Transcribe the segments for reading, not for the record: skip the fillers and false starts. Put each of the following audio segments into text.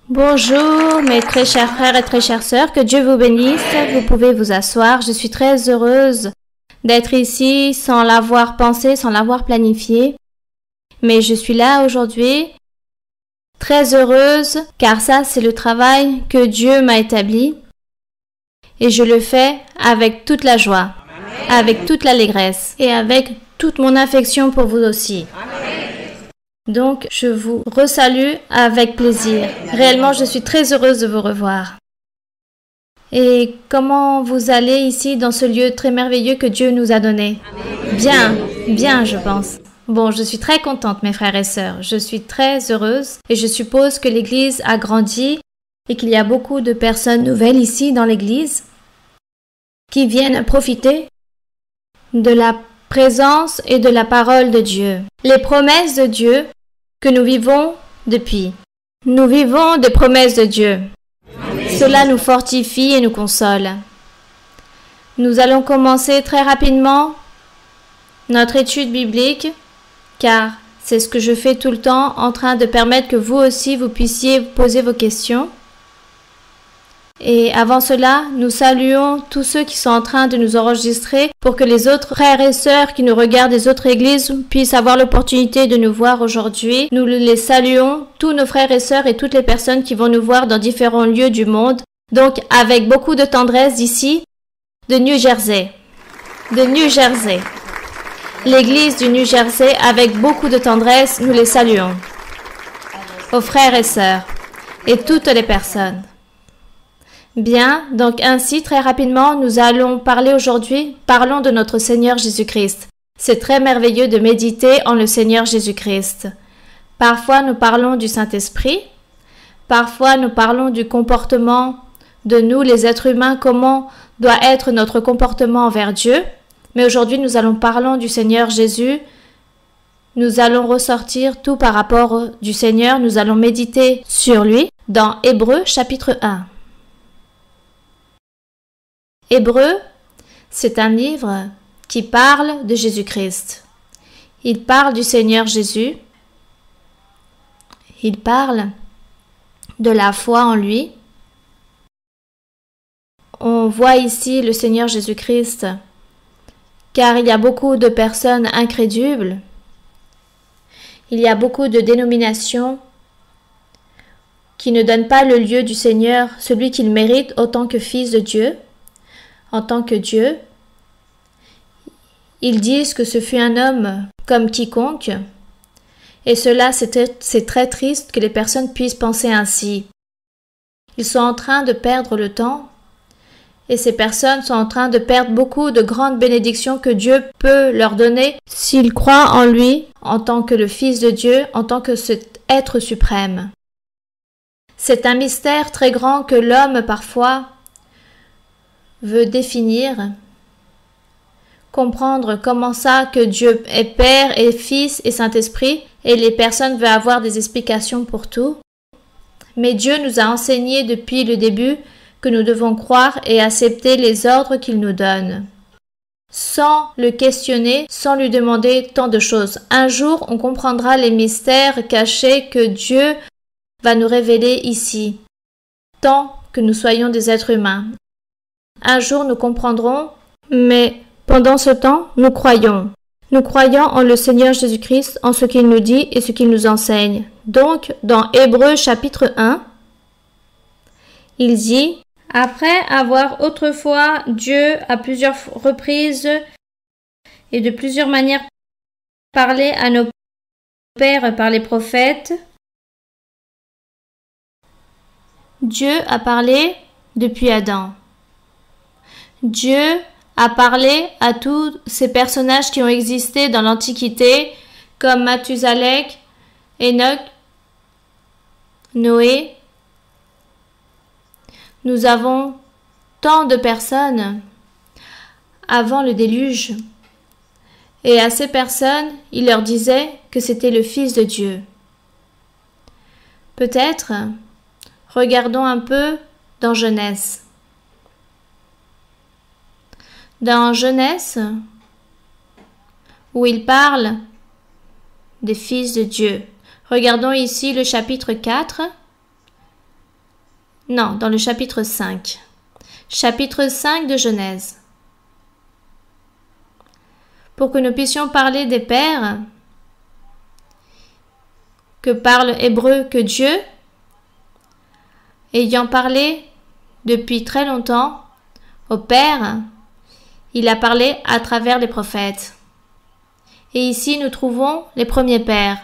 Bonjour mes très chers frères et très chères sœurs, que Dieu vous bénisse. Vous pouvez vous asseoir. Je suis très heureuse d'être ici sans l'avoir pensé, sans l'avoir planifié. Mais je suis là aujourd'hui très heureuse car ça c'est le travail que Dieu m'a établi et je le fais avec toute la joie, avec toute l'allégresse et avec toute mon affection pour vous aussi. Donc, je vous resalue avec plaisir. Réellement, je suis très heureuse de vous revoir. Et comment vous allez ici dans ce lieu très merveilleux que Dieu nous a donné? Bien, bien, je pense. Bon, je suis très contente, mes frères et sœurs. Je suis très heureuse et je suppose que l'Église a grandi et qu'il y a beaucoup de personnes nouvelles ici dans l'Église qui viennent profiter de la présence et de la parole de Dieu. Les promesses de Dieu que nous vivons depuis. Nous vivons des promesses de Dieu. Cela nous fortifie et nous console. Nous allons commencer très rapidement notre étude biblique, car c'est ce que je fais tout le temps, en train de permettre que vous aussi vous puissiez poser vos questions. Et avant cela, nous saluons tous ceux qui sont en train de nous enregistrer pour que les autres frères et sœurs qui nous regardent des autres églises puissent avoir l'opportunité de nous voir aujourd'hui. Nous les saluons, tous nos frères et sœurs et toutes les personnes qui vont nous voir dans différents lieux du monde. Donc, avec beaucoup de tendresse d'ici, de New Jersey. De New Jersey. L'église du New Jersey, avec beaucoup de tendresse, nous les saluons. Aux frères et sœurs et toutes les personnes. Bien, donc ainsi, très rapidement, nous allons parler aujourd'hui, parlons de notre Seigneur Jésus-Christ. C'est très merveilleux de méditer en le Seigneur Jésus-Christ. Parfois, nous parlons du Saint-Esprit, parfois, nous parlons du comportement de nous, les êtres humains, comment doit être notre comportement envers Dieu. Mais aujourd'hui, nous allons parler du Seigneur Jésus. Nous allons ressortir tout par rapport du Seigneur, nous allons méditer sur lui dans Hébreux chapitre 1. Hébreux, c'est un livre qui parle de Jésus-Christ. Il parle du Seigneur Jésus. Il parle de la foi en lui. On voit ici le Seigneur Jésus-Christ, car il y a beaucoup de personnes incrédules. Il y a beaucoup de dénominations qui ne donnent pas le lieu du Seigneur, celui qu'il mérite autant que fils de Dieu. En tant que Dieu, ils disent que ce fut un homme comme quiconque, et cela c'est très triste que les personnes puissent penser ainsi. Ils sont en train de perdre le temps, et ces personnes sont en train de perdre beaucoup de grandes bénédictions que Dieu peut leur donner s'ils croient en lui, en tant que le Fils de Dieu, en tant que cet être suprême. C'est un mystère très grand que l'homme parfois veut définir, comprendre comment ça que Dieu est Père et Fils et Saint-Esprit, et les personnes veulent avoir des explications pour tout. Mais Dieu nous a enseigné depuis le début que nous devons croire et accepter les ordres qu'il nous donne, sans le questionner, sans lui demander tant de choses. Un jour, on comprendra les mystères cachés que Dieu va nous révéler ici, tant que nous soyons des êtres humains. Un jour, nous comprendrons, mais pendant ce temps, nous croyons. Nous croyons en le Seigneur Jésus-Christ, en ce qu'il nous dit et ce qu'il nous enseigne. Donc, dans Hébreux chapitre 1, il dit « Après avoir autrefois Dieu à plusieurs reprises et de plusieurs manières parlé à nos pères par les prophètes, Dieu a parlé depuis Adam. Dieu a parlé à tous ces personnages qui ont existé dans l'Antiquité, comme Mathusalem, Enoch, Noé. Nous avons tant de personnes avant le déluge. Et à ces personnes, il leur disait que c'était le Fils de Dieu. Peut-être, regardons un peu dans Genèse. Dans Genèse, où il parle des fils de Dieu. Regardons ici le chapitre 4, Non, dans le chapitre 5. Chapitre 5 de Genèse. Pour que nous puissions parler des pères, que parle Hébreu, que Dieu, ayant parlé depuis très longtemps aux pères, il a parlé à travers les prophètes. Et ici, nous trouvons les premiers pères.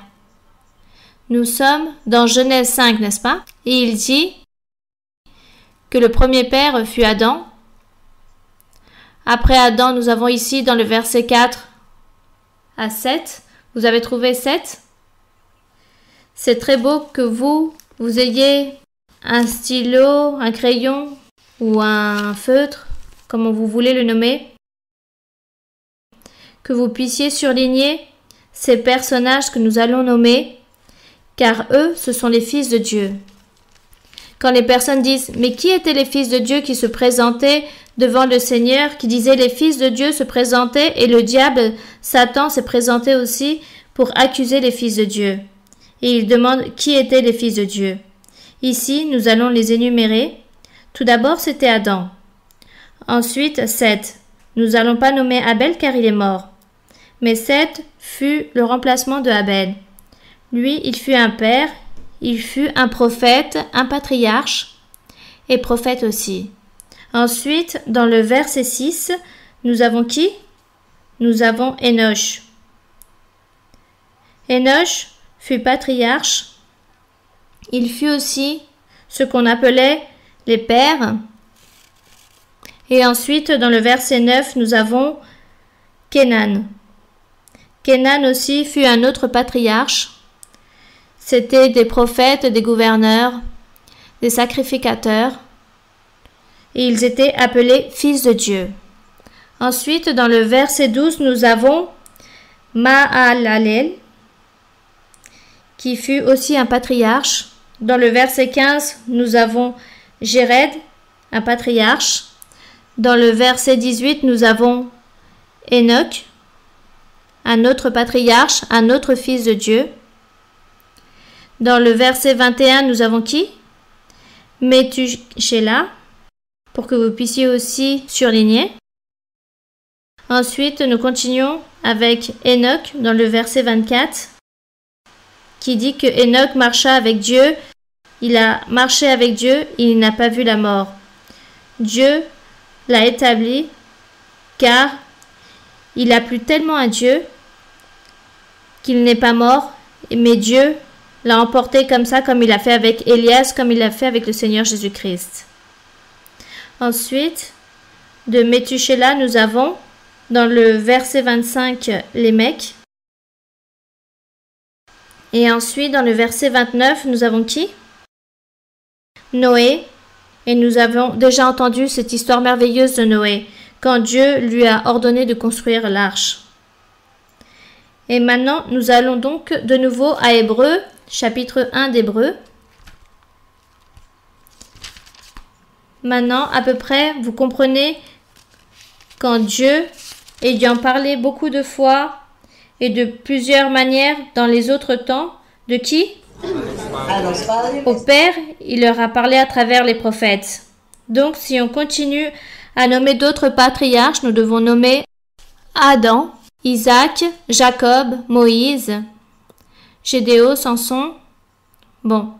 Nous sommes dans Genèse 5, n'est-ce pas? Et il dit que le premier père fut Adam. Après Adam, nous avons ici dans le verset 4 à 7. Vous avez trouvé 7? C'est très beau que vous ayez un stylo, un crayon ou un feutre, comme vous voulez le nommer, que vous puissiez surligner ces personnages que nous allons nommer, car eux, ce sont les fils de Dieu. Quand les personnes disent « Mais qui étaient les fils de Dieu qui se présentaient devant le Seigneur ?» qui disaient « Les fils de Dieu se présentaient et le diable, Satan, s'est présenté aussi pour accuser les fils de Dieu. » Et il demande qui étaient les fils de Dieu. Ici, nous allons les énumérer. Tout d'abord, c'était Adam. Ensuite, Seth. Nous n'allons pas nommer Abel car il est mort. Mais Seth fut le remplacement de Abel. Lui, il fut un père, il fut un prophète, un patriarche et prophète aussi. Ensuite, dans le verset 6, nous avons qui? Nous avons Enoch. Enoch fut patriarche. Il fut aussi ce qu'on appelait les pères. Et ensuite, dans le verset 9, nous avons Kénan. Kénan aussi fut un autre patriarche. C'était des prophètes, des gouverneurs, des sacrificateurs. Et ils étaient appelés fils de Dieu. Ensuite, dans le verset 12, nous avons Mahalalel, qui fut aussi un patriarche. Dans le verset 15, nous avons Jéred, un patriarche. Dans le verset 18, nous avons Enoch, un autre patriarche, un autre fils de Dieu. Dans le verset 21, nous avons qui? Méthusélah, pour que vous puissiez aussi surligner. Ensuite, nous continuons avec Enoch dans le verset 24, qui dit que Enoch marcha avec Dieu. Il a marché avec Dieu, il n'a pas vu la mort. Dieu l'a établi, car il a plu tellement à Dieu qu'il n'est pas mort, mais Dieu l'a emporté comme ça, comme il a fait avec Élias, comme il l'a fait avec le Seigneur Jésus-Christ. Ensuite, de Méthusélah, nous avons, dans le verset 25, Lémec. Et ensuite, dans le verset 29, nous avons qui? Noé. Et nous avons déjà entendu cette histoire merveilleuse de Noé, quand Dieu lui a ordonné de construire l'arche. Et maintenant, nous allons donc de nouveau à Hébreu, chapitre 1 d'Hébreu. Maintenant, à peu près, vous comprenez quand Dieu, ayant parlé beaucoup de fois et de plusieurs manières dans les autres temps, de qui? Au Père, il leur a parlé à travers les prophètes. Donc, si on continue à nommer d'autres patriarches, nous devons nommer Adam, Isaac, Jacob, Moïse, Gédéon, Samson,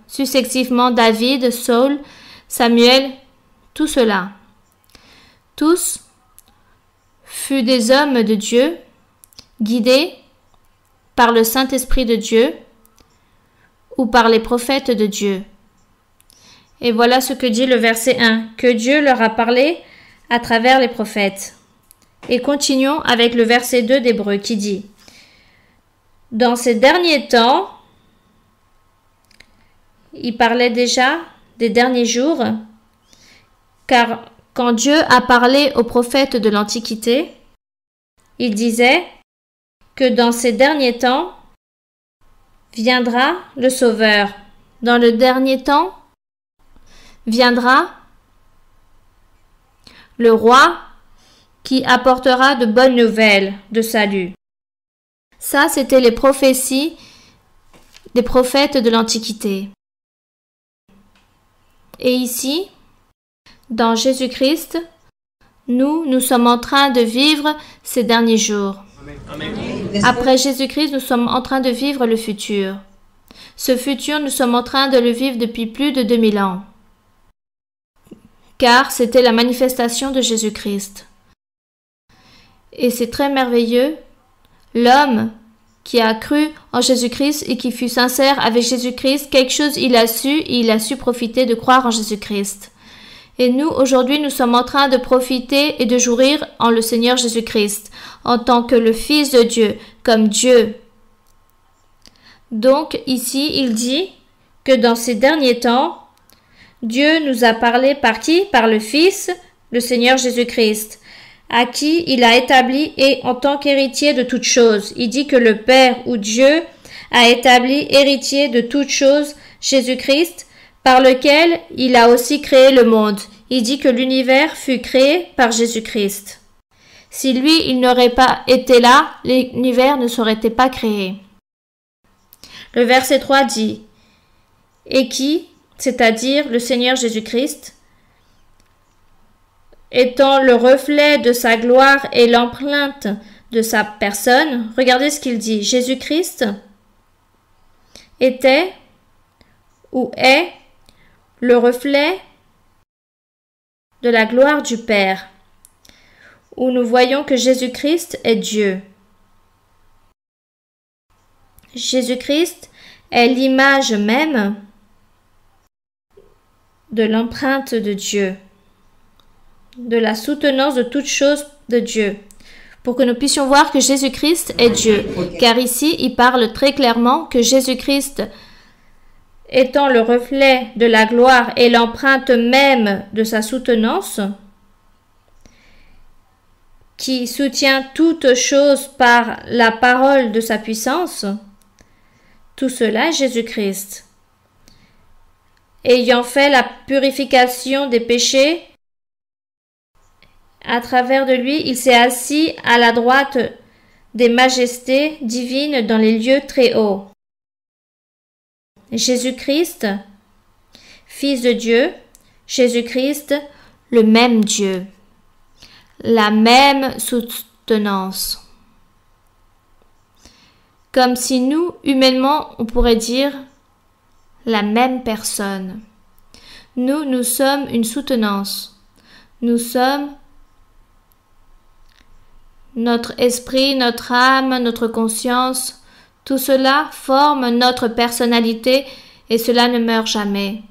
successivement David, Saul, Samuel, tout cela. Tous furent des hommes de Dieu, guidés par le Saint-Esprit de Dieu ou par les prophètes de Dieu. Et voilà ce que dit le verset 1, que Dieu leur a parlé à travers les prophètes. Et continuons avec le verset 2 d'Hébreu qui dit « Dans ces derniers temps », il parlait déjà des derniers jours, car quand Dieu a parlé aux prophètes de l'Antiquité, il disait que dans ces derniers temps viendra le Sauveur. Dans le dernier temps viendra le roi qui apportera de bonnes nouvelles de salut. Ça, c'était les prophéties des prophètes de l'Antiquité. Et ici, dans Jésus-Christ, nous sommes en train de vivre ces derniers jours. Amen. Après Jésus-Christ, nous sommes en train de vivre le futur. Ce futur, nous sommes en train de le vivre depuis plus de 2000 ans. Car c'était la manifestation de Jésus-Christ. Et c'est très merveilleux, l'homme qui a cru en Jésus-Christ et qui fut sincère avec Jésus-Christ, quelque chose il a su profiter de croire en Jésus-Christ. Et nous, aujourd'hui, nous sommes en train de profiter et de jouir en le Seigneur Jésus-Christ, en tant que le Fils de Dieu, comme Dieu. Donc, ici, il dit que dans ces derniers temps, Dieu nous a parlé par qui? Par le Fils, le Seigneur Jésus-Christ, à qui il a établi et en tant qu'héritier de toutes choses. Il dit que le Père ou Dieu a établi héritier de toutes choses Jésus-Christ, par lequel il a aussi créé le monde. Il dit que l'univers fut créé par Jésus-Christ. Si lui, il n'aurait pas été là, l'univers ne serait pas créé. Le verset 3 dit « Et qui, c'est-à-dire le Seigneur Jésus-Christ, étant le reflet de sa gloire et l'empreinte de sa personne », regardez ce qu'il dit, Jésus-Christ était ou est le reflet de la gloire du Père, où nous voyons que Jésus-Christ est Dieu. Jésus-Christ est l'image même de l'empreinte de Dieu, de la soutenance de toutes choses de Dieu, pour que nous puissions voir que Jésus-Christ est Dieu. Car ici, il parle très clairement que Jésus-Christ étant le reflet de la gloire et l'empreinte même de sa soutenance, qui soutient toute chose par la parole de sa puissance, tout cela est Jésus-Christ. Ayant fait la purification des péchés, à travers de lui, il s'est assis à la droite des majestés divines dans les lieux très hauts. Jésus-Christ, Fils de Dieu, Jésus-Christ, le même Dieu, la même soutenance. Comme si nous, humainement, on pourrait dire la même personne. Nous sommes une soutenance. Nous sommes notre esprit, notre âme, notre conscience. Tout cela forme notre personnalité et cela ne meurt jamais.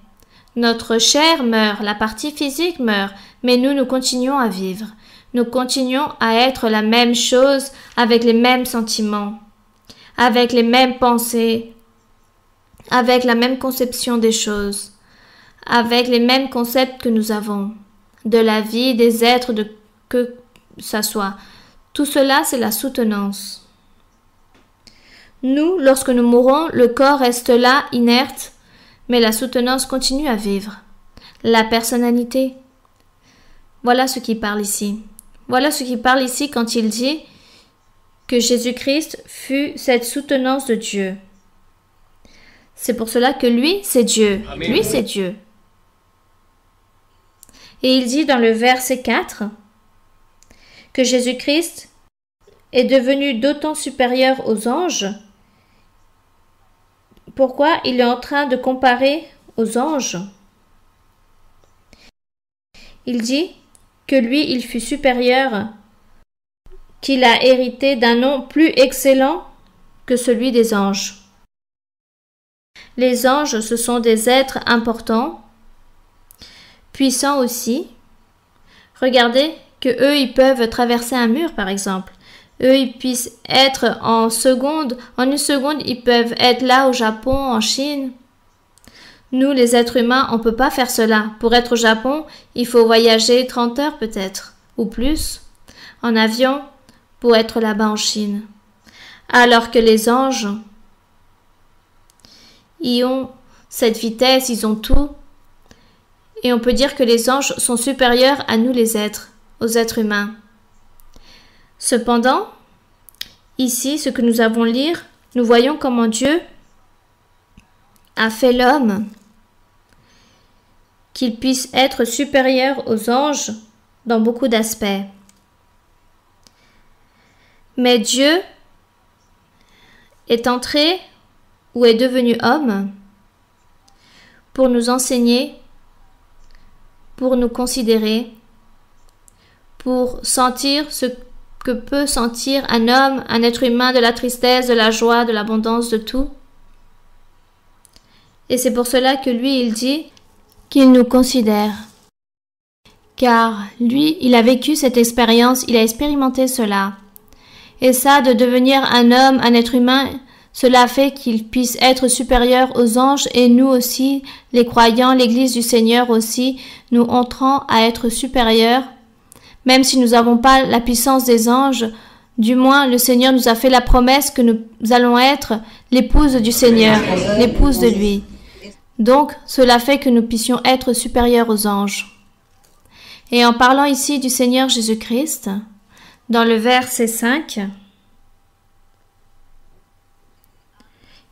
Notre chair meurt, la partie physique meurt, mais nous continuons à vivre. Nous continuons à être la même chose avec les mêmes sentiments, avec les mêmes pensées, avec la même conception des choses, avec les mêmes concepts que nous avons, de la vie, des êtres, de que ça soit. Tout cela, c'est la soutenance. Nous, lorsque nous mourons, le corps reste là, inerte, mais la soutenance continue à vivre. La personnalité. Voilà ce qu'il parle ici. Voilà ce qu'il parle ici quand il dit que Jésus-Christ fut cette soutenance de Dieu. C'est pour cela que lui, c'est Dieu. Amen. Lui, c'est Dieu. Et il dit dans le verset 4 que Jésus-Christ est devenu d'autant supérieur aux anges. Pourquoi il est en train de comparer aux anges? Il dit que lui, il fut supérieur, qu'il a hérité d'un nom plus excellent que celui des anges. Les anges, ce sont des êtres importants, puissants aussi. Regardez que eux, ils peuvent traverser un mur, par exemple. Eux, ils puissent être en une seconde, ils peuvent être là au Japon, en Chine. Nous, les êtres humains, on ne peut pas faire cela. Pour être au Japon, il faut voyager 30 heures peut-être, ou plus, en avion, pour être là-bas en Chine. Alors que les anges, ils ont cette vitesse, ils ont tout. Et on peut dire que les anges sont supérieurs à nous les êtres, aux êtres humains. Cependant, ici, ce que nous avons lire, nous voyons comment Dieu a fait l'homme qu'il puisse être supérieur aux anges dans beaucoup d'aspects. Mais Dieu est entré ou est devenu homme pour nous enseigner, pour nous considérer, pour sentir ce que peut sentir un homme, un être humain, de la tristesse, de la joie, de l'abondance, de tout. Et c'est pour cela que lui, il dit qu'il nous considère. Car lui, il a vécu cette expérience, il a expérimenté cela. Et ça, de devenir un homme, un être humain, cela fait qu'il puisse être supérieur aux anges et nous aussi, les croyants, l'Église du Seigneur aussi, nous entrons à être supérieurs. Même si nous n'avons pas la puissance des anges, du moins le Seigneur nous a fait la promesse que nous allons être l'épouse du Seigneur, l'épouse de lui. Donc, cela fait que nous puissions être supérieurs aux anges. Et en parlant ici du Seigneur Jésus-Christ, dans le verset 5,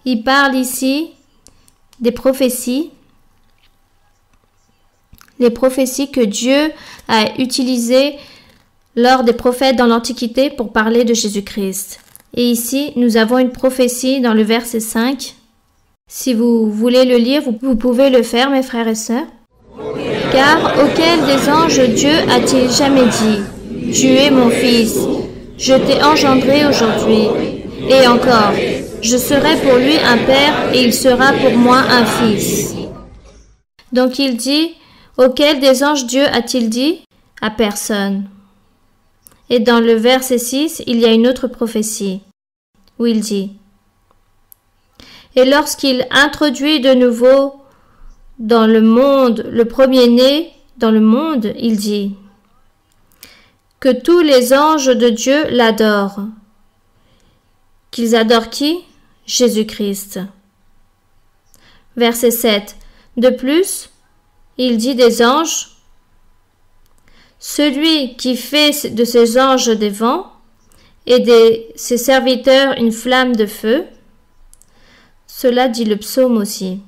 il parle ici des prophéties, les prophéties que Dieu a utilisées lors des prophètes dans l'Antiquité pour parler de Jésus-Christ. Et ici, nous avons une prophétie dans le verset 5. Si vous voulez le lire, vous pouvez le faire, mes frères et sœurs. Car auquel des anges Dieu a-t-il jamais dit, tu es mon fils, je t'ai engendré aujourd'hui. Et encore, je serai pour lui un père et il sera pour moi un fils. Donc il dit, auquel des anges Dieu a-t-il dit? À personne. Et dans le verset 6, il y a une autre prophétie, où il dit, et lorsqu'il introduit de nouveau dans le monde le premier-né dans le monde, il dit, que tous les anges de Dieu l'adorent. Qu'ils adorent qui? Jésus-Christ. Verset 7. De plus, il dit des anges, celui qui fait de ses anges des vents et de ses serviteurs une flamme de feu. Cela dit le psaume aussi.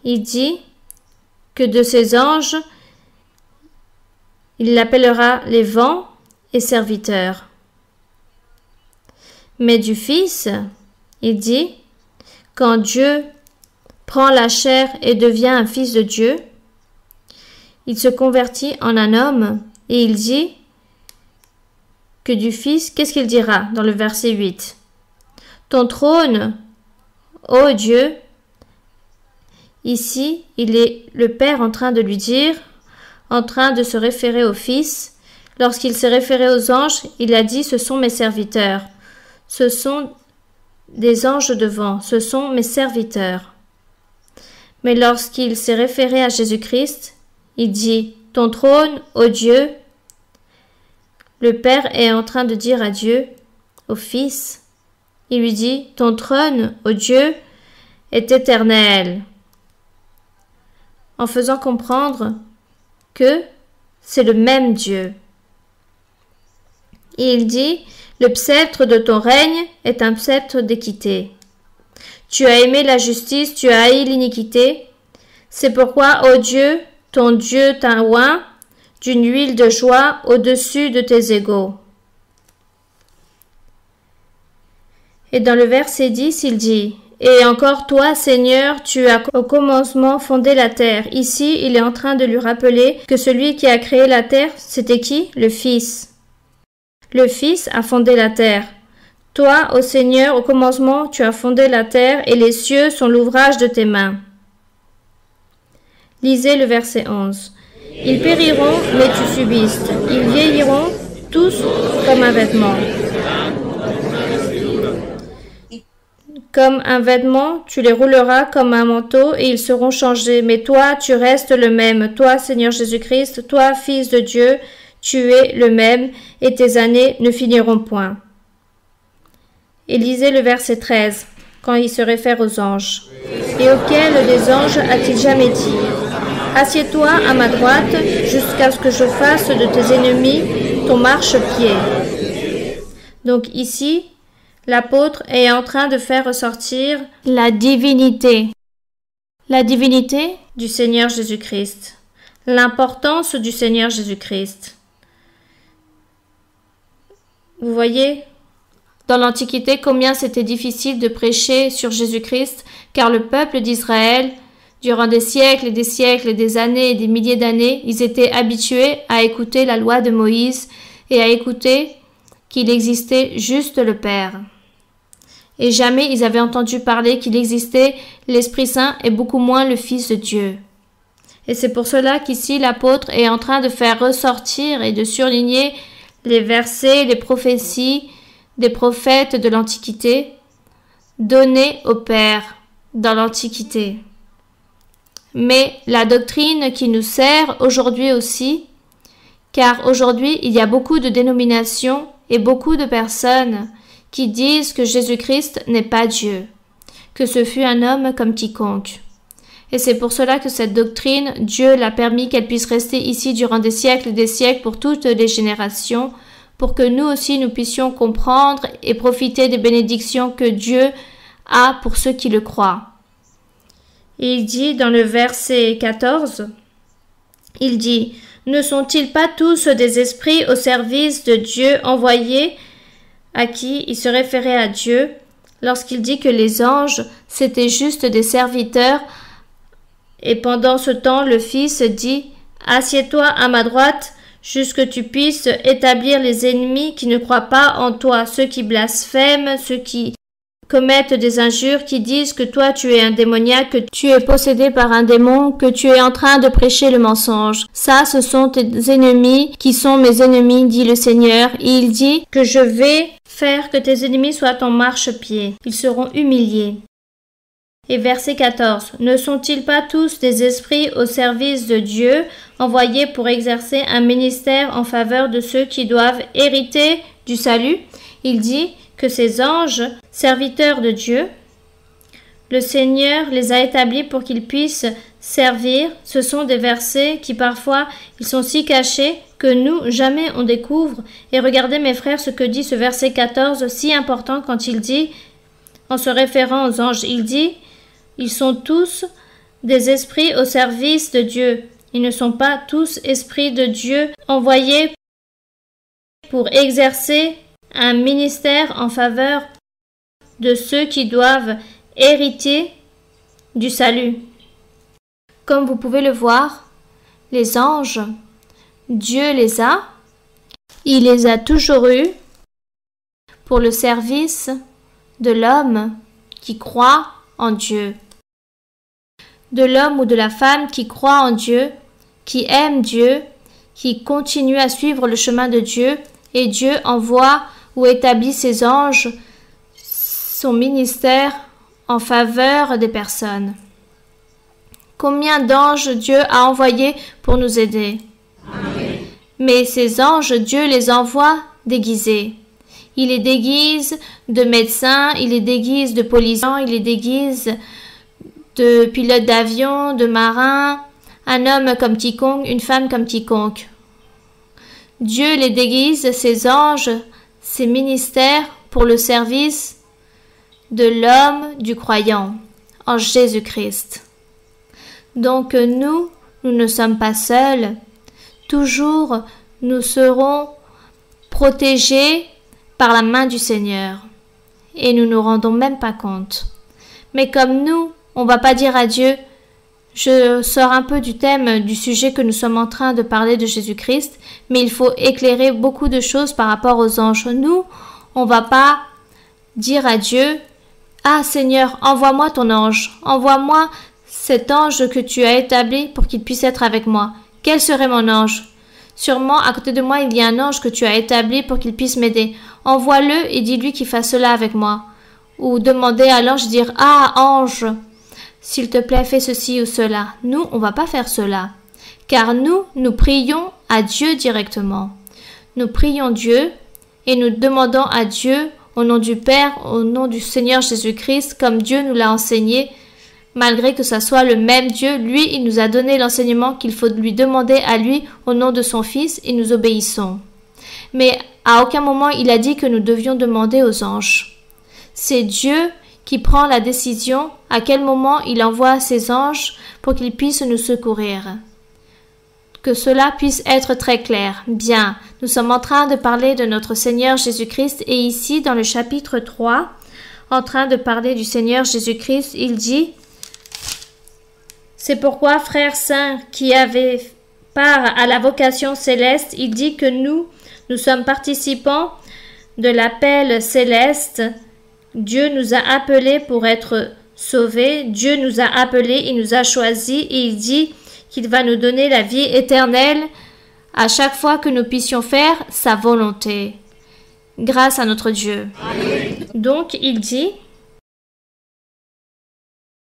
Il dit que de ses anges, il l'appellera les vents et serviteurs. Mais du Fils, il dit, quand Dieu prend la chair et devient un fils de Dieu, il se convertit en un homme et il dit que du Fils, qu'est-ce qu'il dira dans le verset 8? Ton trône, ô Dieu, ici, il est le Père en train de lui dire, en train de se référer au Fils. Lorsqu'il s'est référé aux anges, il a dit, ce sont mes serviteurs. Ce sont des anges de vent, ce sont mes serviteurs. Mais lorsqu'il s'est référé à Jésus-Christ, il dit, ton trône, ô Dieu, le Père est en train de dire à Dieu, au Fils, il lui dit, ton trône, ô Dieu, est éternel, en faisant comprendre que c'est le même Dieu. Et il dit, le sceptre de ton règne est un sceptre d'équité. Tu as aimé la justice, tu as haï l'iniquité. C'est pourquoi, ô Dieu, ton Dieu t'a oint d'une huile de joie au-dessus de tes égaux. Et dans le verset 10, il dit, et encore toi, Seigneur, tu as au commencement fondé la terre. Ici, il est en train de lui rappeler que celui qui a créé la terre, c'était qui? Le Fils. Le Fils a fondé la terre. Toi, ô Seigneur, au commencement, tu as fondé la terre et les cieux sont l'ouvrage de tes mains. Lisez le verset 11. Ils périront, mais tu subsistes. Ils vieilliront tous comme un vêtement. Comme un vêtement, tu les rouleras comme un manteau et ils seront changés. Mais toi, tu restes le même. Toi, Seigneur Jésus-Christ, toi, Fils de Dieu, tu es le même et tes années ne finiront point. Et lisez le verset 13, quand il se réfère aux anges. Et auquel des anges a-t-il jamais dit, assieds-toi à ma droite jusqu'à ce que je fasse de tes ennemis ton marchepied. Donc ici, l'apôtre est en train de faire ressortir la divinité. la divinité du Seigneur Jésus-Christ, l'importance du Seigneur Jésus-Christ. Vous voyez, dans l'Antiquité, combien c'était difficile de prêcher sur Jésus-Christ, car le peuple d'Israël, durant des siècles et des années et des milliers d'années, ils étaient habitués à écouter la loi de Moïse et à écouter qu'il existait juste le Père. Et jamais ils avaient entendu parler qu'il existait l'Esprit Saint et beaucoup moins le Fils de Dieu. Et c'est pour cela qu'ici l'apôtre est en train de faire ressortir et de surligner les versets, les prophéties des prophètes de l'Antiquité, donnés au Père dans l'Antiquité. Mais la doctrine qui nous sert aujourd'hui aussi, car aujourd'hui il y a beaucoup de dénominations et beaucoup de personnes qui disent que Jésus-Christ n'est pas Dieu, que ce fut un homme comme quiconque. Et c'est pour cela que cette doctrine, Dieu l'a permis qu'elle puisse rester ici durant des siècles et des siècles pour toutes les générations, pour que nous aussi nous puissions comprendre et profiter des bénédictions que Dieu a pour ceux qui le croient. Il dit dans le verset 14, il dit « Ne sont-ils pas tous des esprits au service de Dieu envoyés ?» à qui il se référait à Dieu lorsqu'il dit que les anges, c'étaient juste des serviteurs. Et pendant ce temps, le Fils dit « Assieds-toi à ma droite, jusque tu puisses établir les ennemis qui ne croient pas en toi, ceux qui blasphèment, ceux qui commettent des injures, qui disent que toi tu es un démoniaque, que tu es possédé par un démon, que tu es en train de prêcher le mensonge. Ça, ce sont tes ennemis qui sont mes ennemis, dit le Seigneur. Et il dit que je vais faire que tes ennemis soient ton marchepied. Ils seront humiliés. Et verset 14. Ne sont-ils pas tous des esprits au service de Dieu, envoyés pour exercer un ministère en faveur de ceux qui doivent hériter du salut? Il dit que ces anges, serviteurs de Dieu, le Seigneur les a établis pour qu'ils puissent servir. Ce sont des versets qui parfois ils sont si cachés que nous jamais on découvre. Et regardez mes frères ce que dit ce verset 14 si important quand il dit, en se référant aux anges, il dit ils sont tous des esprits au service de Dieu. Ils ne sont pas tous esprits de Dieu envoyés pour exercer un ministère en faveur de ceux qui doivent hériter du salut. Comme vous pouvez le voir, les anges, Dieu les a, il les a toujours eus pour le service de l'homme qui croit en Dieu, de l'homme ou de la femme qui croit en Dieu, qui aime Dieu, qui continue à suivre le chemin de Dieu, et Dieu envoie ou établit ses anges, son ministère en faveur des personnes. Combien d'anges Dieu a envoyés pour nous aider? Amen. Mais ces anges, Dieu les envoie déguisés. Il les déguise de médecins, il les déguise de policiers, il les déguise de pilotes d'avion, de marins, un homme comme quiconque, une femme comme quiconque. Dieu les déguise, ces anges, ces ministères pour le service de l'homme, du croyant, en Jésus-Christ. Donc nous ne sommes pas seuls. Toujours, nous serons protégés par la main du Seigneur. Et nous ne nous rendons même pas compte. Mais comme nous, on ne va pas dire à Dieu, je sors un peu du thème du sujet que nous sommes en train de parler de Jésus-Christ, mais il faut éclairer beaucoup de choses par rapport aux anges. Nous, on ne va pas dire à Dieu, ah Seigneur, envoie-moi ton ange, envoie-moi cet ange que tu as établi pour qu'il puisse être avec moi. Quel serait mon ange? Sûrement, à côté de moi, il y a un ange que tu as établi pour qu'il puisse m'aider. Envoie-le et dis-lui qu'il fasse cela avec moi. Ou demander à l'ange, dire, ah ange, s'il te plaît, fais ceci ou cela. Nous, on ne va pas faire cela. Car nous prions à Dieu directement. Nous prions Dieu et nous demandons à Dieu, au nom du Père, au nom du Seigneur Jésus-Christ, comme Dieu nous l'a enseigné, malgré que ça soit le même Dieu, lui, il nous a donné l'enseignement qu'il faut lui demander à lui au nom de son Fils et nous obéissons. Mais à aucun moment il a dit que nous devions demander aux anges. C'est Dieu qui prend la décision à quel moment il envoie ses anges pour qu'ils puissent nous secourir. Que cela puisse être très clair. Bien, nous sommes en train de parler de notre Seigneur Jésus-Christ et ici dans le chapitre 3, en train de parler du Seigneur Jésus-Christ, il dit « C'est pourquoi, frères saints qui avaient part à la vocation céleste, il dit que nous sommes participants de l'appel céleste. Dieu nous a appelés pour être sauvés. Dieu nous a appelés, il nous a choisis et il dit qu'il va nous donner la vie éternelle à chaque fois que nous puissions faire sa volonté, grâce à notre Dieu. » Donc, il dit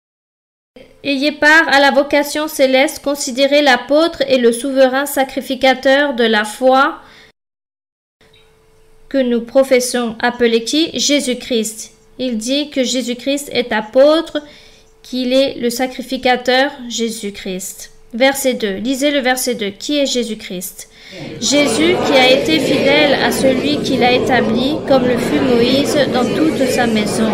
« Ayez part à la vocation céleste, considérez l'apôtre et le souverain sacrificateur de la foi que nous professons, appelé qui? Jésus-Christ. » Il dit que Jésus-Christ est apôtre, qu'il est le sacrificateur Jésus-Christ. Verset 2. Lisez le verset 2. Qui est Jésus-Christ? Jésus qui a été fidèle à celui qui l'a établi, comme le fut Moïse dans toute sa maison.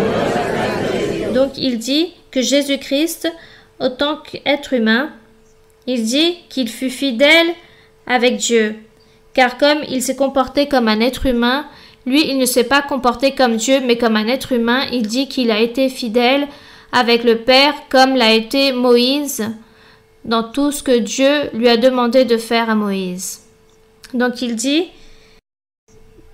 Donc il dit que Jésus-Christ, autant qu'être humain, il dit qu'il fut fidèle avec Dieu. Car comme il s'est comporté comme un être humain, lui, il ne s'est pas comporté comme Dieu, mais comme un être humain. Il dit qu'il a été fidèle avec le Père, comme l'a été Moïse, dans tout ce que Dieu lui a demandé de faire à Moïse. Donc il dit,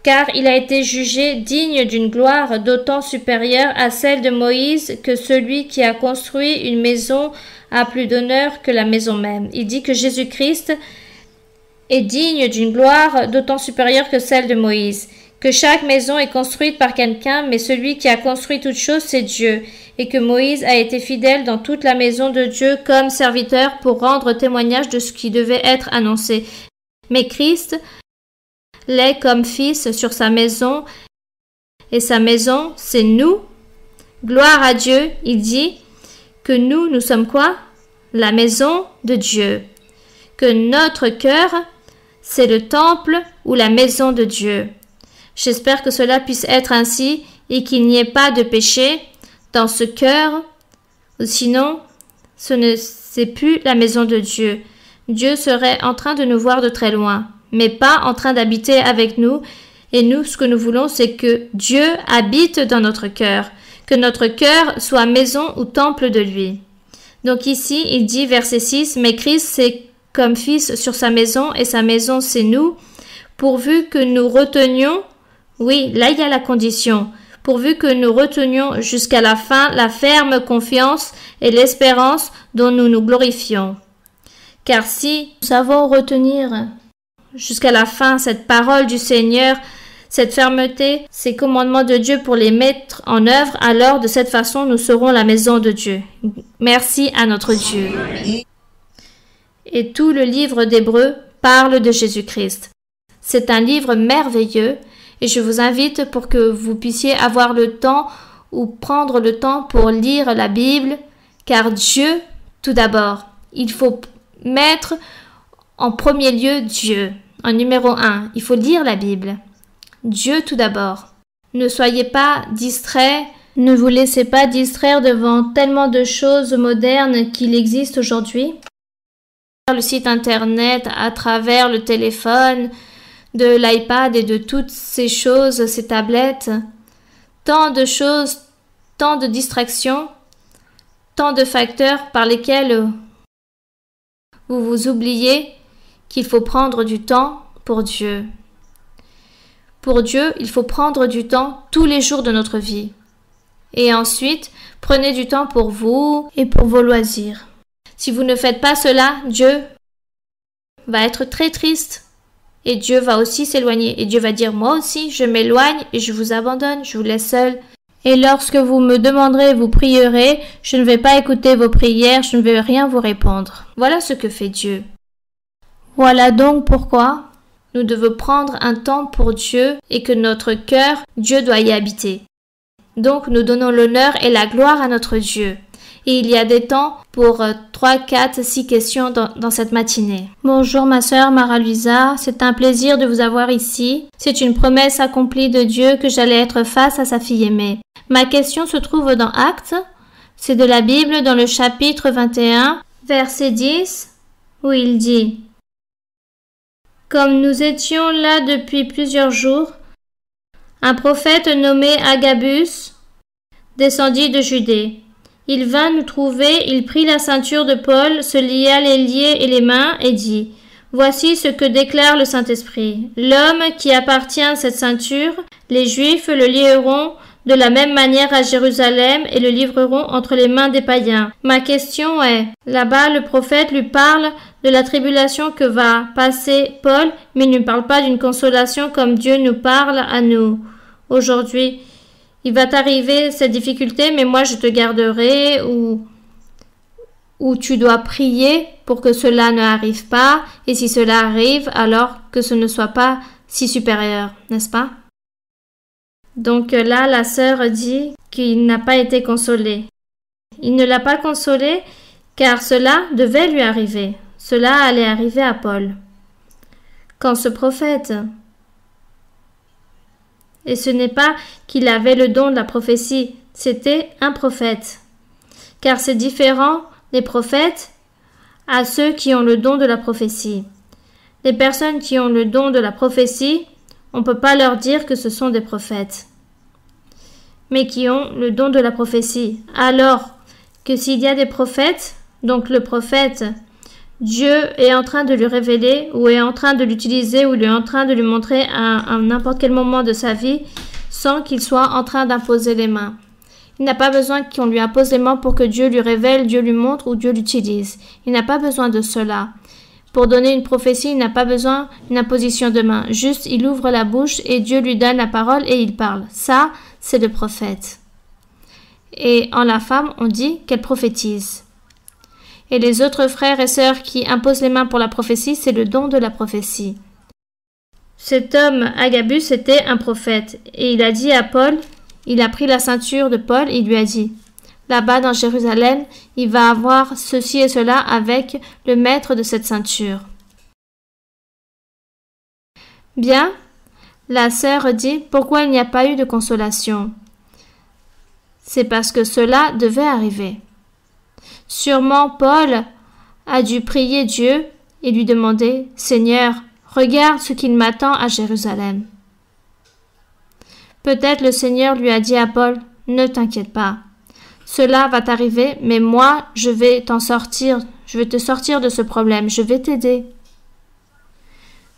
car il a été jugé digne d'une gloire d'autant supérieure à celle de Moïse que celui qui a construit une maison a plus d'honneur que la maison même. Il dit que Jésus-Christ est digne d'une gloire d'autant supérieure que celle de Moïse, que chaque maison est construite par quelqu'un, mais celui qui a construit toute chose, c'est Dieu, et que Moïse a été fidèle dans toute la maison de Dieu comme serviteur pour rendre témoignage de ce qui devait être annoncé. Mais Christ l'est comme fils sur sa maison, et sa maison, c'est nous. Gloire à Dieu, il dit que nous sommes quoi? La maison de Dieu. Que notre cœur, c'est le temple ou la maison de Dieu. J'espère que cela puisse être ainsi et qu'il n'y ait pas de péché dans ce cœur, sinon c'est plus la maison de Dieu. Dieu serait en train de nous voir de très loin, mais pas en train d'habiter avec nous. Et nous, ce que nous voulons, c'est que Dieu habite dans notre cœur, que notre cœur soit maison ou temple de lui. Donc ici, il dit, verset 6, « Mais Christ, c'est comme fils sur sa maison, et sa maison, c'est nous, pourvu que nous retenions. » Oui, là, il y a la condition. Pourvu que nous retenions jusqu'à la fin la ferme confiance et l'espérance dont nous nous glorifions. Car si nous savons retenir jusqu'à la fin cette parole du Seigneur, cette fermeté, ces commandements de Dieu pour les mettre en œuvre, alors de cette façon nous serons la maison de Dieu. Merci à notre Dieu. Et tout le livre d'Hébreux parle de Jésus-Christ. C'est un livre merveilleux. Et je vous invite pour que vous puissiez avoir le temps ou prendre le temps pour lire la Bible, car Dieu, tout d'abord, il faut mettre en premier lieu Dieu, en numéro 1. Il faut lire la Bible. Dieu tout d'abord. Ne soyez pas distraits, ne vous laissez pas distraire devant tellement de choses modernes qu'il existe aujourd'hui. Le site internet, à travers le téléphone, de l'iPad et de toutes ces choses, ces tablettes, tant de choses, tant de distractions, tant de facteurs par lesquels vous vous oubliez qu'il faut prendre du temps pour Dieu. Pour Dieu, il faut prendre du temps tous les jours de notre vie. Et ensuite, prenez du temps pour vous et pour vos loisirs. Si vous ne faites pas cela, Dieu va être très triste. Et Dieu va aussi s'éloigner. Et Dieu va dire, moi aussi, je m'éloigne et je vous abandonne, je vous laisse seul. Et lorsque vous me demanderez, vous prierez, je ne vais pas écouter vos prières, je ne vais rien vous répondre. Voilà ce que fait Dieu. Voilà donc pourquoi nous devons prendre un temps pour Dieu et que notre cœur, Dieu doit y habiter. Donc nous donnons l'honneur et la gloire à notre Dieu. Et il y a des temps pour 3, 4, 6 questions dans cette matinée. Bonjour ma sœur Mara-Luisa, c'est un plaisir de vous avoir ici. C'est une promesse accomplie de Dieu que j'allais être face à sa fille aimée. Ma question se trouve dans Actes, c'est de la Bible dans le chapitre 21, verset 10, où il dit « Comme nous étions là depuis plusieurs jours, un prophète nommé Agabus descendit de Judée. Il vint nous trouver, il prit la ceinture de Paul, se lia les liés et les mains et dit « Voici ce que déclare le Saint-Esprit. L'homme qui appartient à cette ceinture, les Juifs le lieront de la même manière à Jérusalem et le livreront entre les mains des païens. Ma question est, là-bas le prophète lui parle de la tribulation que va passer Paul, mais il ne parle pas d'une consolation comme Dieu nous parle à nous. Aujourd'hui, il va t'arriver cette difficulté, mais moi je te garderai, ou tu dois prier pour que cela ne arrive pas, et si cela arrive, alors que ce ne soit pas si supérieur, n'est-ce pas? Donc là, la sœur dit qu'il n'a pas été consolé. Il ne l'a pas consolé car cela devait lui arriver. Cela allait arriver à Paul. Quand ce prophète, et ce n'est pas qu'il avait le don de la prophétie, c'était un prophète. Car c'est différent des prophètes à ceux qui ont le don de la prophétie. Les personnes qui ont le don de la prophétie, on ne peut pas leur dire que ce sont des prophètes, mais qui ont le don de la prophétie. Alors que s'il y a des prophètes, donc le prophète, Dieu est en train de lui révéler, ou est en train de l'utiliser, ou il est en train de lui montrer à n'importe quel moment de sa vie, sans qu'il soit en train d'imposer les mains. Il n'a pas besoin qu'on lui impose les mains pour que Dieu lui révèle, Dieu lui montre ou Dieu l'utilise. Il n'a pas besoin de cela. Pour donner une prophétie, il n'a pas besoin d'une imposition de main. Juste, il ouvre la bouche et Dieu lui donne la parole et il parle. Ça, c'est le prophète. Et en la femme, on dit qu'elle prophétise. Et les autres frères et sœurs qui imposent les mains pour la prophétie, c'est le don de la prophétie. Cet homme, Agabus, était un prophète. Et il a dit à Paul, il a pris la ceinture de Paul et il lui a dit, là-bas dans Jérusalem, il va avoir ceci et cela avec le maître de cette ceinture. Bien, la sœur dit, pourquoi il n'y a pas eu de consolation? C'est parce que cela devait arriver. Sûrement Paul a dû prier Dieu et lui demander, Seigneur, regarde ce qu'il m'attend à Jérusalem. Peut-être le Seigneur lui a dit à Paul, ne t'inquiète pas. Cela va t'arriver, mais moi, je vais t'en sortir, je vais te sortir de ce problème, je vais t'aider.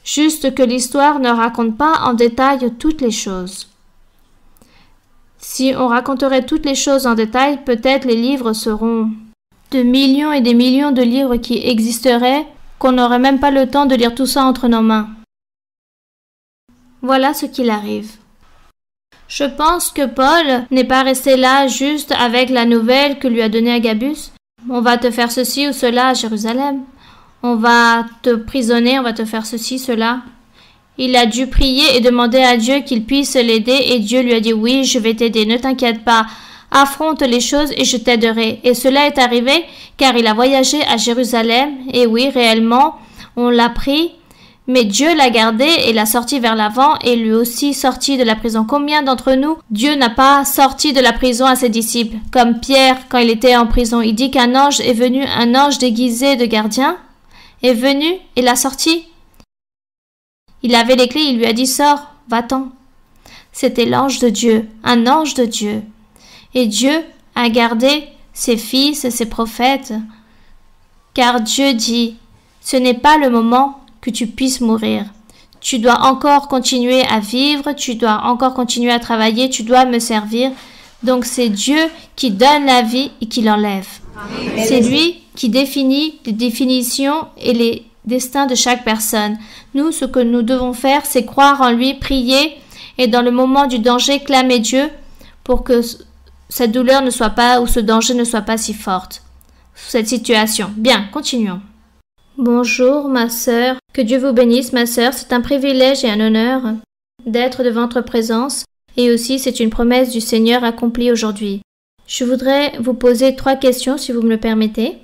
Juste que l'histoire ne raconte pas en détail toutes les choses. Si on raconterait toutes les choses en détail, peut-être les livres seront de millions et des millions de livres qui existeraient, qu'on n'aurait même pas le temps de lire tout ça entre nos mains. Voilà ce qu'il arrive. Je pense que Paul n'est pas resté là juste avec la nouvelle que lui a donnée Agabus. On va te faire ceci ou cela à Jérusalem. On va te prisonner, on va te faire ceci, cela. Il a dû prier et demander à Dieu qu'il puisse l'aider et Dieu lui a dit oui, je vais t'aider, ne t'inquiète pas. Affronte les choses et je t'aiderai. Et cela est arrivé car il a voyagé à Jérusalem. Et oui, réellement, on l'a pris. Mais Dieu l'a gardé et l'a sorti vers l'avant et lui aussi sorti de la prison. Combien d'entre nous, Dieu n'a pas sorti de la prison à ses disciples? Comme Pierre, quand il était en prison, il dit qu'un ange est venu, un ange déguisé de gardien, est venu et l'a sorti. Il avait les clés, il lui a dit, sors, va-t'en. C'était l'ange de Dieu, un ange de Dieu. Et Dieu a gardé ses fils et ses prophètes. Car Dieu dit, ce n'est pas le moment que tu puisses mourir. Tu dois encore continuer à vivre, tu dois encore continuer à travailler, tu dois me servir. Donc c'est Dieu qui donne la vie et qui l'enlève. C'est lui qui définit les définitions et les destins de chaque personne. Nous, ce que nous devons faire, c'est croire en lui, prier et dans le moment du danger, clamer Dieu pour que cette douleur ne soit pas ou ce danger ne soit pas si forte. Cette situation. Bien, continuons. Bonjour ma sœur, que Dieu vous bénisse ma sœur, c'est un privilège et un honneur d'être devant votre présence et aussi c'est une promesse du Seigneur accomplie aujourd'hui. Je voudrais vous poser 3 questions si vous me le permettez.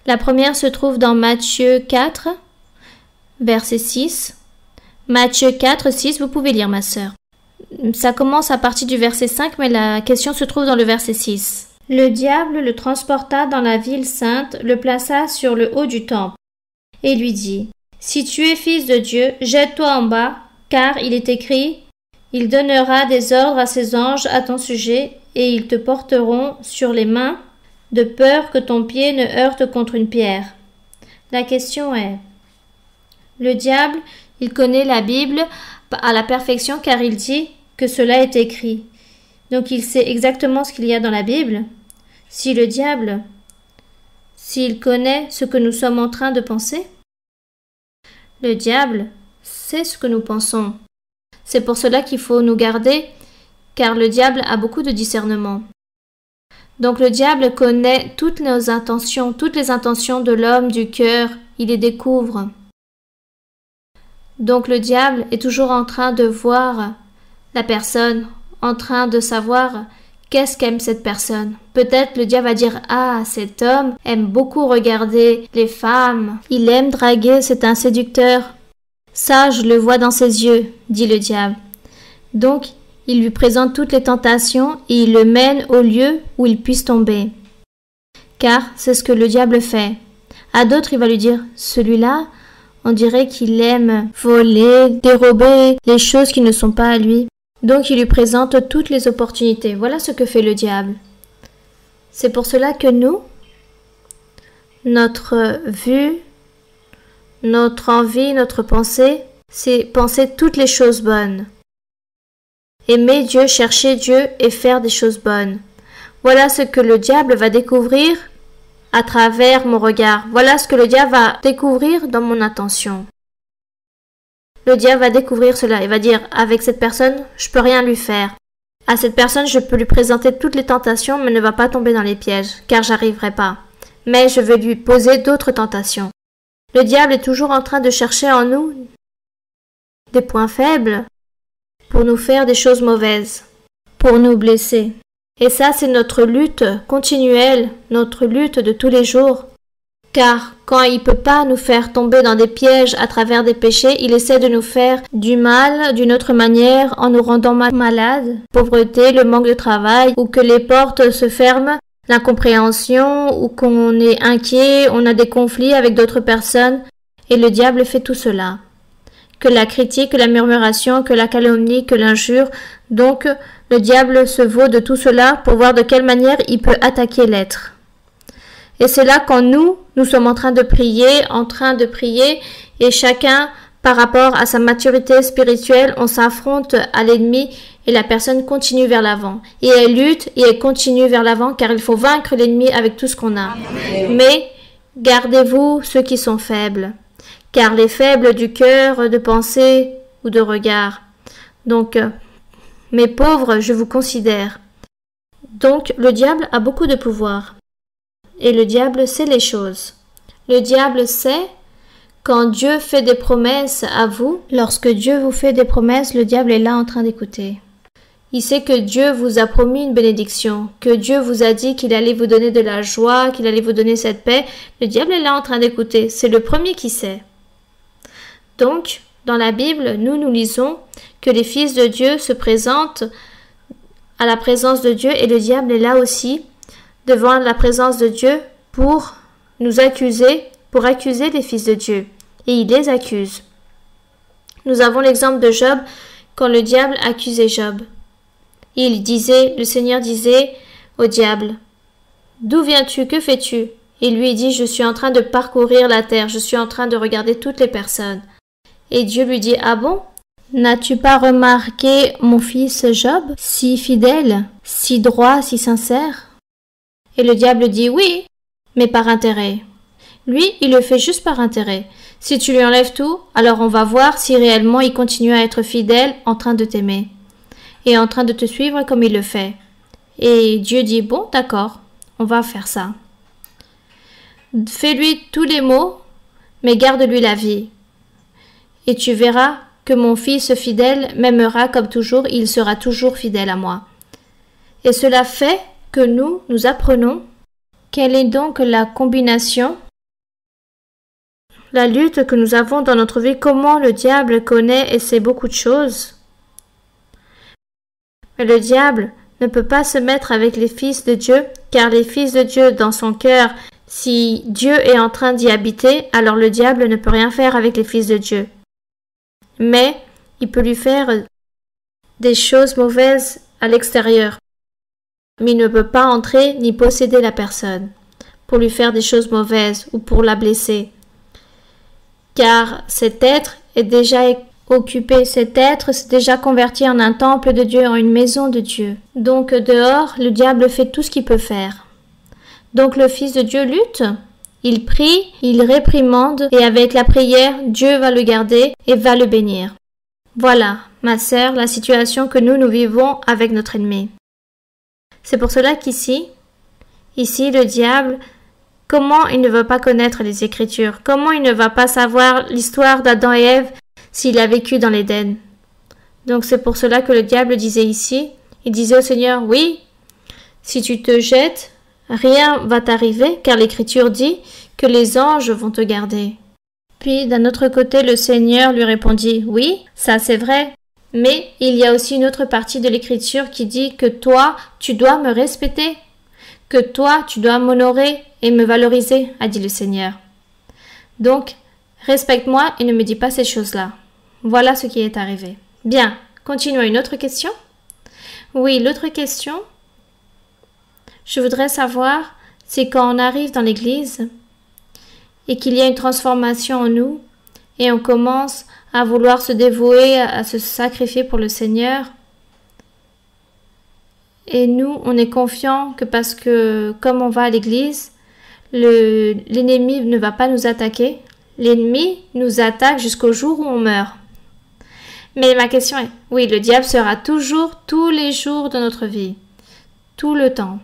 La première se trouve dans Matthieu 4, verset 6. Matthieu 4, 6, vous pouvez lire ma sœur. Ça commence à partir du verset 5, mais la question se trouve dans le verset 6. Le diable le transporta dans la ville sainte, le plaça sur le haut du temple, et lui dit, « Si tu es fils de Dieu, jette-toi en bas, car il est écrit, « Il donnera des ordres à ses anges à ton sujet, et ils te porteront sur les mains, de peur que ton pied ne heurte contre une pierre. » La question est, le diable, il connaît la Bible à la perfection car il dit que cela est écrit. Donc il sait exactement ce qu'il y a dans la Bible. Si le diable, s'il connaît ce que nous sommes en train de penser, le diable sait ce que nous pensons. C'est pour cela qu'il faut nous garder, car le diable a beaucoup de discernement. Donc le diable connaît toutes nos intentions, toutes les intentions de l'homme, du cœur, il les découvre. Donc le diable est toujours en train de voir la personne, en train de savoir qu'est-ce qu'aime cette personne. Peut-être le diable va dire « Ah, cet homme aime beaucoup regarder les femmes, il aime draguer, c'est un séducteur. » Ça, je le vois dans ses yeux, dit le diable. Donc, il lui présente toutes les tentations et il le mène au lieu où il puisse tomber. Car c'est ce que le diable fait. À d'autres, il va lui dire « Celui-là, on dirait qu'il aime voler, dérober les choses qui ne sont pas à lui. » Donc il lui présente toutes les opportunités. Voilà ce que fait le diable. C'est pour cela que nous, notre vue, notre envie, notre pensée, c'est penser toutes les choses bonnes. Aimer Dieu, chercher Dieu et faire des choses bonnes. Voilà ce que le diable va découvrir à travers mon regard. Voilà ce que le diable va découvrir dans mon attention. Le diable va découvrir cela. Il va dire, avec cette personne, je peux rien lui faire. À cette personne, je peux lui présenter toutes les tentations, mais ne va pas tomber dans les pièges, car j'arriverai pas. Mais je vais lui poser d'autres tentations. Le diable est toujours en train de chercher en nous des points faibles pour nous faire des choses mauvaises, pour nous blesser. Et ça, c'est notre lutte continuelle, notre lutte de tous les jours. Car quand il ne peut pas nous faire tomber dans des pièges à travers des péchés, il essaie de nous faire du mal d'une autre manière en nous rendant malades, pauvreté, le manque de travail, ou que les portes se ferment, l'incompréhension, ou qu'on est inquiet, on a des conflits avec d'autres personnes, et le diable fait tout cela. Que la critique, que la murmuration, que la calomnie, que l'injure. Donc, le diable se vaut de tout cela pour voir de quelle manière il peut attaquer l'être. Et c'est là quand nous sommes en train de prier, et chacun, par rapport à sa maturité spirituelle, on s'affronte à l'ennemi et la personne continue vers l'avant. Et elle lutte et elle continue vers l'avant car il faut vaincre l'ennemi avec tout ce qu'on a. Mais gardez-vous ceux qui sont faibles, car les faibles du cœur, de pensée ou de regard. Donc, mes pauvres, je vous considère. Donc, le diable a beaucoup de pouvoir. Et le diable sait les choses. Le diable sait quand Dieu fait des promesses à vous. Lorsque Dieu vous fait des promesses, le diable est là en train d'écouter. Il sait que Dieu vous a promis une bénédiction, que Dieu vous a dit qu'il allait vous donner de la joie, qu'il allait vous donner cette paix. Le diable est là en train d'écouter. C'est le premier qui sait. Donc, dans la Bible, nous lisons que les fils de Dieu se présentent à la présence de Dieu et le diable est là aussi devant la présence de Dieu pour nous accuser, pour accuser les fils de Dieu. Et il les accuse. Nous avons l'exemple de Job quand le diable accusait Job. Le Seigneur disait au diable, « D'où viens-tu? Que fais-tu » Et lui dit, « Je suis en train de parcourir la terre, je suis en train de regarder toutes les personnes. » Et Dieu lui dit, « Ah bon? N'as-tu pas remarqué mon fils Job, si fidèle, si droit, si sincère ?» Et le diable dit, « Oui, mais par intérêt. » Lui, il le fait juste par intérêt. Si tu lui enlèves tout, alors on va voir si réellement il continue à être fidèle, en train de t'aimer, et en train de te suivre comme il le fait. Et Dieu dit, « Bon, d'accord, on va faire ça. Fais-lui tous les maux, mais garde-lui la vie. Et tu verras que mon fils fidèle m'aimera comme toujours, il sera toujours fidèle à moi. » Et cela fait que nous apprenons quelle est donc la combinaison, la lutte que nous avons dans notre vie, comment le diable connaît et sait beaucoup de choses. Le diable ne peut pas se mettre avec les fils de Dieu, car les fils de Dieu, dans son cœur, si Dieu est en train d'y habiter, alors le diable ne peut rien faire avec les fils de Dieu. Mais il peut lui faire des choses mauvaises à l'extérieur. Mais il ne peut pas entrer ni posséder la personne pour lui faire des choses mauvaises ou pour la blesser. Car cet être est déjà occupé, cet être s'est déjà converti en un temple de Dieu, en une maison de Dieu. Donc dehors, le diable fait tout ce qu'il peut faire. Donc le Fils de Dieu lutte, il prie, il réprimande, et avec la prière, Dieu va le garder et va le bénir. Voilà, ma sœur, la situation que nous vivons avec notre ennemi. C'est pour cela qu'ici, le diable, comment il ne va pas connaître les Écritures? Comment il ne va pas savoir l'histoire d'Adam et Ève s'il a vécu dans l'Éden? Donc c'est pour cela que le diable disait ici, il disait au Seigneur, oui, si tu te jettes, rien va t'arriver, car l'Écriture dit que les anges vont te garder. Puis d'un autre côté, le Seigneur lui répondit, oui, ça c'est vrai, mais il y a aussi une autre partie de l'Écriture qui dit que toi, tu dois me respecter, que toi, tu dois m'honorer et me valoriser, a dit le Seigneur. Donc, respecte-moi et ne me dis pas ces choses-là. Voilà ce qui est arrivé. Bien, continuons. Une autre question? Oui, l'autre question, je voudrais savoir, c'est quand on arrive dans l'église et qu'il y a une transformation en nous et on commence à vouloir se dévouer, à se sacrifier pour le Seigneur. Et nous, on est confiant que parce que comme on va à l'église, l'ennemi ne va pas nous attaquer. L'ennemi nous attaque jusqu'au jour où on meurt. Mais ma question est, oui, le diable sera toujours, tous les jours de notre vie, tout le temps.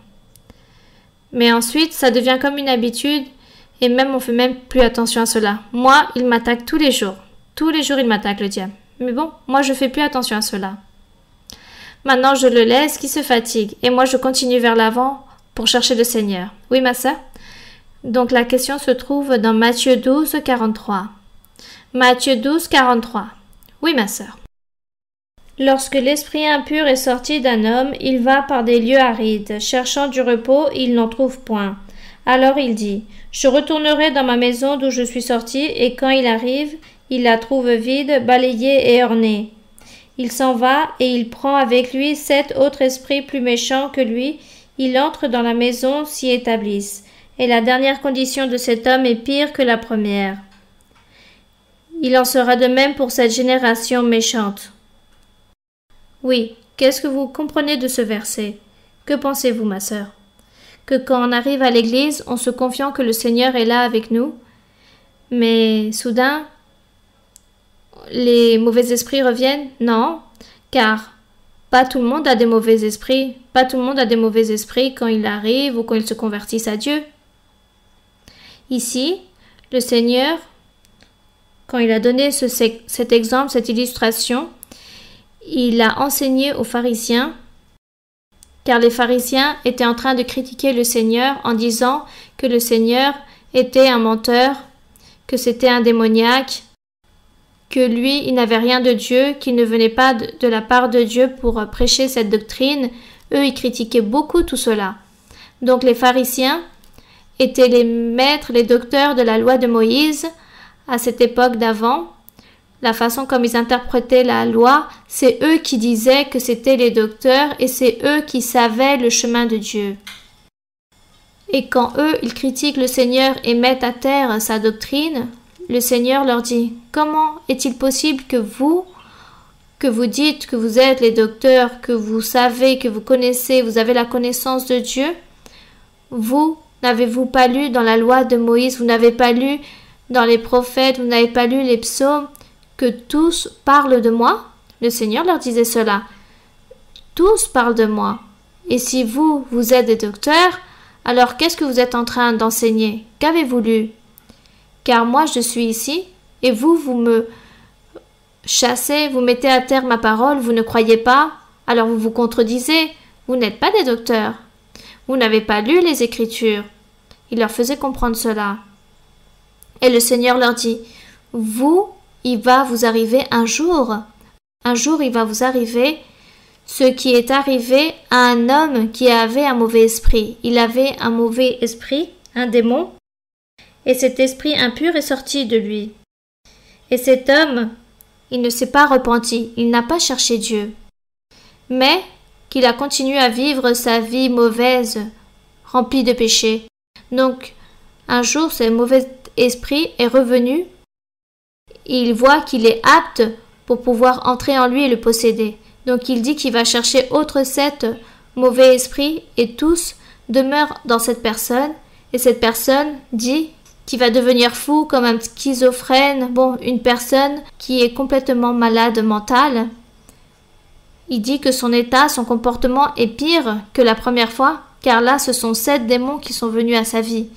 Mais ensuite, ça devient comme une habitude et même on fait même plus attention à cela. Moi, il m'attaque tous les jours. Tous les jours, il m'attaque, le diable. Mais bon, moi, je fais plus attention à cela. Maintenant, je le laisse qui se fatigue et moi, je continue vers l'avant pour chercher le Seigneur. Oui, ma sœur? Donc, la question se trouve dans Matthieu 12, 43. Matthieu 12, 43. Oui, ma sœur. Lorsque l'esprit impur est sorti d'un homme, il va par des lieux arides, cherchant du repos, il n'en trouve point. Alors il dit, « Je retournerai dans ma maison d'où je suis sorti, et quand il arrive, il la trouve vide, balayée et ornée. Il s'en va, et il prend avec lui 7 autres esprits plus méchants que lui, il entre dans la maison, s'y établissent. Et la dernière condition de cet homme est pire que la première. Il en sera de même pour cette génération méchante. » Oui, qu'est-ce que vous comprenez de ce verset? Que pensez-vous, ma sœur? Que quand on arrive à l'église, on se confiant que le Seigneur est là avec nous, mais soudain, les mauvais esprits reviennent? Non, car pas tout le monde a des mauvais esprits. Pas tout le monde a des mauvais esprits quand il arrive ou quand ils se convertissent à Dieu. Ici, le Seigneur, quand il a donné cet exemple, cette illustration, il a enseigné aux pharisiens, car les pharisiens étaient en train de critiquer le Seigneur en disant que le Seigneur était un menteur, que c'était un démoniaque, que lui, il n'avait rien de Dieu, qu'il ne venait pas de la part de Dieu pour prêcher cette doctrine. Eux, ils critiquaient beaucoup tout cela. Donc les pharisiens étaient les maîtres, les docteurs de la loi de Moïse à cette époque d'avant. La façon comme ils interprétaient la loi, c'est eux qui disaient que c'était les docteurs et c'est eux qui savaient le chemin de Dieu. Et quand eux, ils critiquent le Seigneur et mettent à terre sa doctrine, le Seigneur leur dit, « Comment est-il possible que vous dites que vous êtes les docteurs, que vous savez, que vous connaissez, vous avez la connaissance de Dieu? Vous, n'avez-vous pas lu dans la loi de Moïse, vous n'avez pas lu dans les prophètes, vous n'avez pas lu les psaumes, que tous parlent de moi? » Le Seigneur leur disait cela. Tous parlent de moi. Et si vous êtes des docteurs, alors qu'est-ce que vous êtes en train d'enseigner? Qu'avez-vous lu? Car moi je suis ici, et vous me chassez, vous mettez à terre ma parole, vous ne croyez pas, alors vous vous contredisez, vous n'êtes pas des docteurs. Vous n'avez pas lu les Écritures. Il leur faisait comprendre cela. Et le Seigneur leur dit, il va vous arriver un jour il va vous arriver ce qui est arrivé à un homme qui avait un mauvais esprit. Il avait un mauvais esprit, un démon, et cet esprit impur est sorti de lui. Et cet homme, il ne s'est pas repenti, il n'a pas cherché Dieu, mais qu'il a continué à vivre sa vie mauvaise, remplie de péchés. Donc, un jour, ce mauvais esprit est revenu, et il voit qu'il est apte pour pouvoir entrer en lui et le posséder. Donc il dit qu'il va chercher autre 7 mauvais esprits et tous demeurent dans cette personne. Et cette personne dit qu'il va devenir fou comme un schizophrène, une personne qui est complètement malade mentale. Il dit que son état, son comportement est pire que la première fois, car là ce sont 7 démons qui sont venus à sa vie.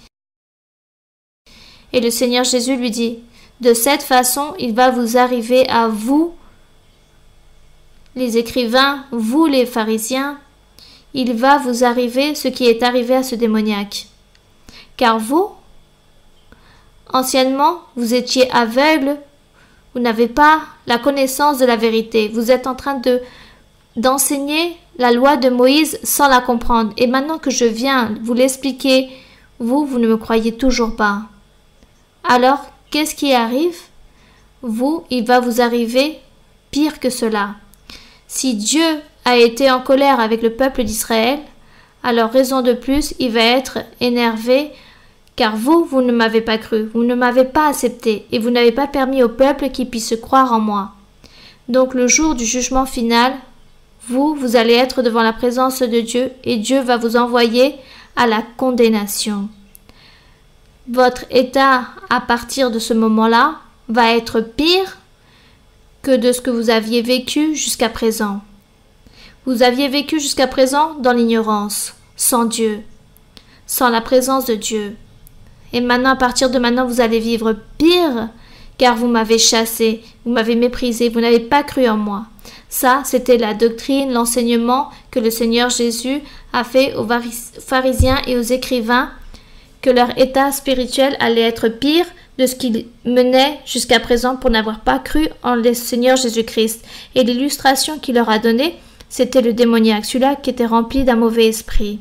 Et le Seigneur Jésus lui dit, de cette façon il va vous arriver à vous, les écrivains, vous les pharisiens, il va vous arriver ce qui est arrivé à ce démoniaque. Car vous, anciennement, vous étiez aveugles, vous n'avez pas la connaissance de la vérité. Vous êtes en train d'enseigner la loi de Moïse sans la comprendre. Et maintenant que je viens vous l'expliquer, vous ne me croyez toujours pas. Alors, qu'est-ce qui arrive? Vous, il va vous arriver pire que cela. Si Dieu a été en colère avec le peuple d'Israël, alors raison de plus, il va être énervé, car vous ne m'avez pas cru, vous ne m'avez pas accepté, et vous n'avez pas permis au peuple qu'il puisse croire en moi. Donc le jour du jugement final, vous allez être devant la présence de Dieu, et Dieu va vous envoyer à la condamnation. Votre état, à partir de ce moment-là, va être pire que de ce que vous aviez vécu jusqu'à présent. Vous aviez vécu jusqu'à présent dans l'ignorance, sans Dieu, sans la présence de Dieu. Et maintenant, à partir de maintenant, vous allez vivre pire, car vous m'avez chassé, vous m'avez méprisé, vous n'avez pas cru en moi. Ça, c'était la doctrine, l'enseignement que le Seigneur Jésus a fait aux pharisiens et aux écrivains, que leur état spirituel allait être pire de ce qu'ils menaient jusqu'à présent pour n'avoir pas cru en le Seigneur Jésus-Christ. Et l'illustration qu'il leur a donnée, c'était le démoniaque, celui-là qui était rempli d'un mauvais esprit.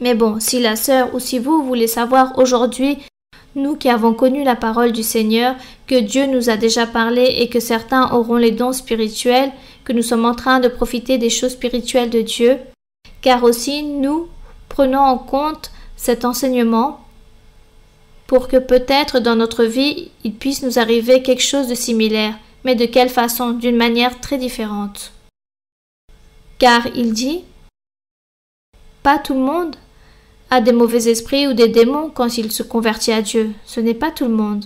Mais bon, si la sœur ou si vous voulez savoir aujourd'hui, nous qui avons connu la parole du Seigneur, que Dieu nous a déjà parlé et que certains auront les dons spirituels, que nous sommes en train de profiter des choses spirituelles de Dieu, car aussi nous prenons en compte cet enseignement pour que peut-être dans notre vie, il puisse nous arriver quelque chose de similaire, mais de quelle façon? D'une manière très différente. Car il dit, pas tout le monde a des mauvais esprits ou des démons quand il se convertit à Dieu. Ce n'est pas tout le monde.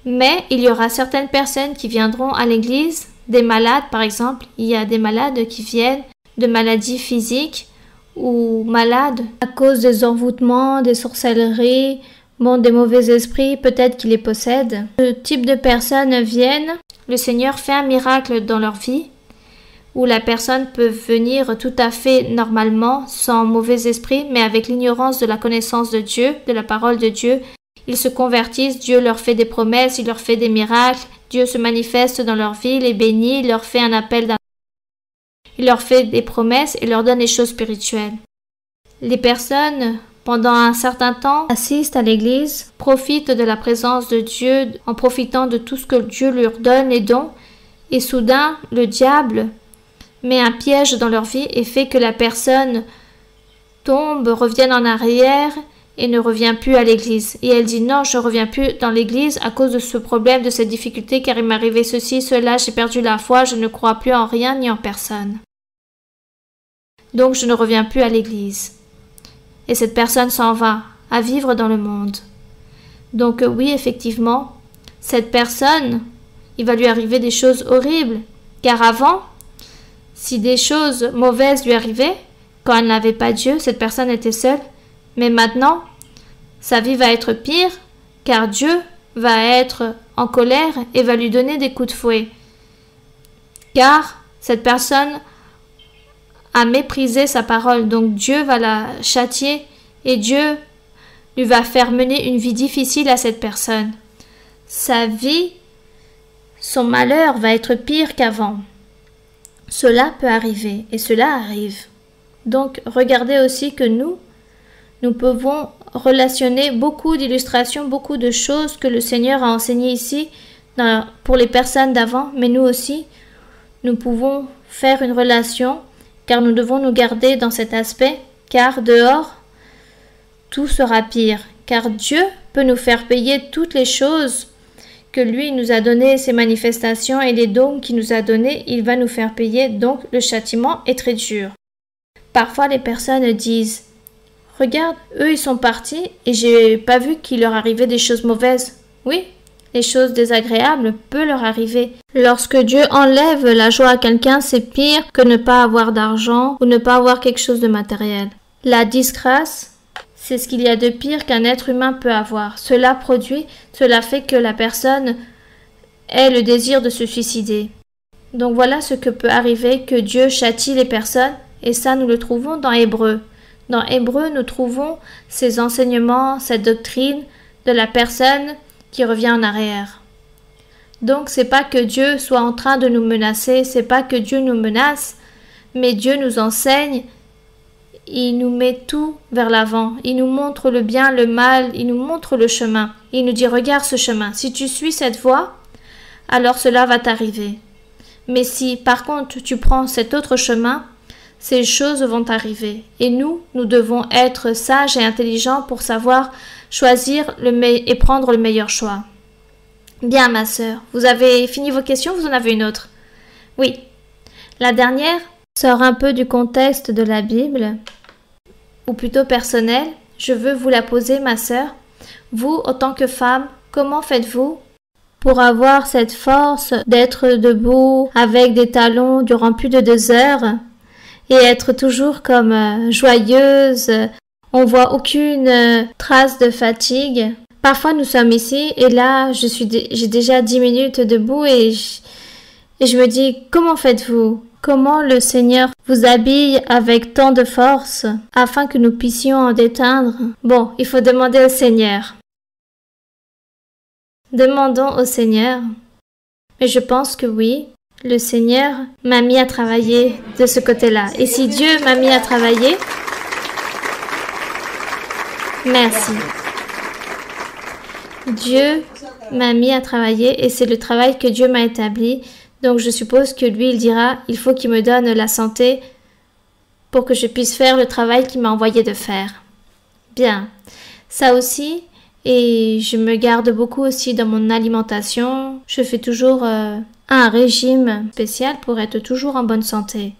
Mais il y aura certaines personnes qui viendront à l'église, des malades par exemple. Il y a des malades qui viennent de maladies physiques ou malades à cause des envoûtements, des sorcelleries, des mauvais esprits, peut-être qui les possèdent. Ce type de personnes viennent, le Seigneur fait un miracle dans leur vie, où la personne peut venir tout à fait normalement, sans mauvais esprit, mais avec l'ignorance de la connaissance de Dieu, de la parole de Dieu. Ils se convertissent, Dieu leur fait des promesses, il leur fait des miracles, Dieu se manifeste dans leur vie, les bénit, il leur fait un appel d'amour. Il leur fait des promesses et leur donne des choses spirituelles. Les personnes, pendant un certain temps, assistent à l'église, profitent de la présence de Dieu en profitant de tout ce que Dieu leur donne, les dons, et soudain, le diable met un piège dans leur vie et fait que la personne tombe, revienne en arrière et ne revient plus à l'église. Et elle dit non, je ne reviens plus dans l'église à cause de ce problème, de cette difficulté, car il m'est arrivé ceci, cela, j'ai perdu la foi, je ne crois plus en rien ni en personne. Donc je ne reviens plus à l'église. Et cette personne s'en va à vivre dans le monde. Donc oui, effectivement, cette personne, il va lui arriver des choses horribles, car avant, si des choses mauvaises lui arrivaient, quand elle n'avait pas Dieu, cette personne était seule, mais maintenant, sa vie va être pire, car Dieu va être en colère et va lui donner des coups de fouet. Car cette personne a méprisé sa parole, donc Dieu va la châtier et Dieu lui va faire mener une vie difficile à cette personne. Sa vie, son malheur va être pire qu'avant. Cela peut arriver et cela arrive. Donc regardez aussi que nous pouvons relationner beaucoup d'illustrations, beaucoup de choses que le Seigneur a enseignées ici pour les personnes d'avant, mais nous aussi, nous pouvons faire une relation car nous devons nous garder dans cet aspect, car dehors, tout sera pire, car Dieu peut nous faire payer toutes les choses que lui nous a donné, ses manifestations et les dons qu'il nous a donnés, il va nous faire payer, donc le châtiment est très dur. Parfois les personnes disent « Regarde, eux ils sont partis et j'ai pas vu qu'il leur arrivait des choses mauvaises. » Oui, les choses désagréables peuvent leur arriver. Lorsque Dieu enlève la joie à quelqu'un, c'est pire que ne pas avoir d'argent ou ne pas avoir quelque chose de matériel. La disgrâce, c'est ce qu'il y a de pire qu'un être humain peut avoir. Cela fait que la personne ait le désir de se suicider. Donc voilà ce que peut arriver, que Dieu châtie les personnes, et ça nous le trouvons dans Hébreu. Dans Hébreu, nous trouvons ces enseignements, cette doctrine de la personne qui revient en arrière. Donc c'est pas que Dieu soit en train de nous menacer, c'est pas que Dieu nous menace, mais Dieu nous enseigne. Il nous met tout vers l'avant. Il nous montre le bien, le mal. Il nous montre le chemin. Il nous dit, regarde ce chemin. Si tu suis cette voie, alors cela va t'arriver. Mais si, par contre, tu prends cet autre chemin, ces choses vont arriver. Et nous devons être sages et intelligents pour savoir choisir et prendre le meilleur choix. Bien, ma sœur, vous avez fini vos questions, vous en avez une autre? Oui. La dernière sort un peu du contexte de la Bible, ou plutôt personnel. Je veux vous la poser, ma sœur. Vous, en tant que femme, comment faites-vous pour avoir cette force d'être debout avec des talons durant plus de 2 heures et être toujours comme joyeuse? On voit aucune trace de fatigue. Parfois, nous sommes ici et là, j'ai déjà 10 minutes debout et je me dis, comment faites-vous? Comment le Seigneur vous habille avec tant de force afin que nous puissions en déteindre? Bon, il faut demander au Seigneur. Demandons au Seigneur. Mais je pense que oui, le Seigneur m'a mis à travailler de ce côté-là. Et si Dieu m'a mis à travailler, merci. Dieu m'a mis à travailler et c'est le travail que Dieu m'a établi. Donc je suppose que lui, il dira, il faut qu'il me donne la santé pour que je puisse faire le travail qu'il m'a envoyé de faire. Bien, ça aussi, et je me garde beaucoup aussi dans mon alimentation. Je fais toujours un régime spécial pour être toujours en bonne santé.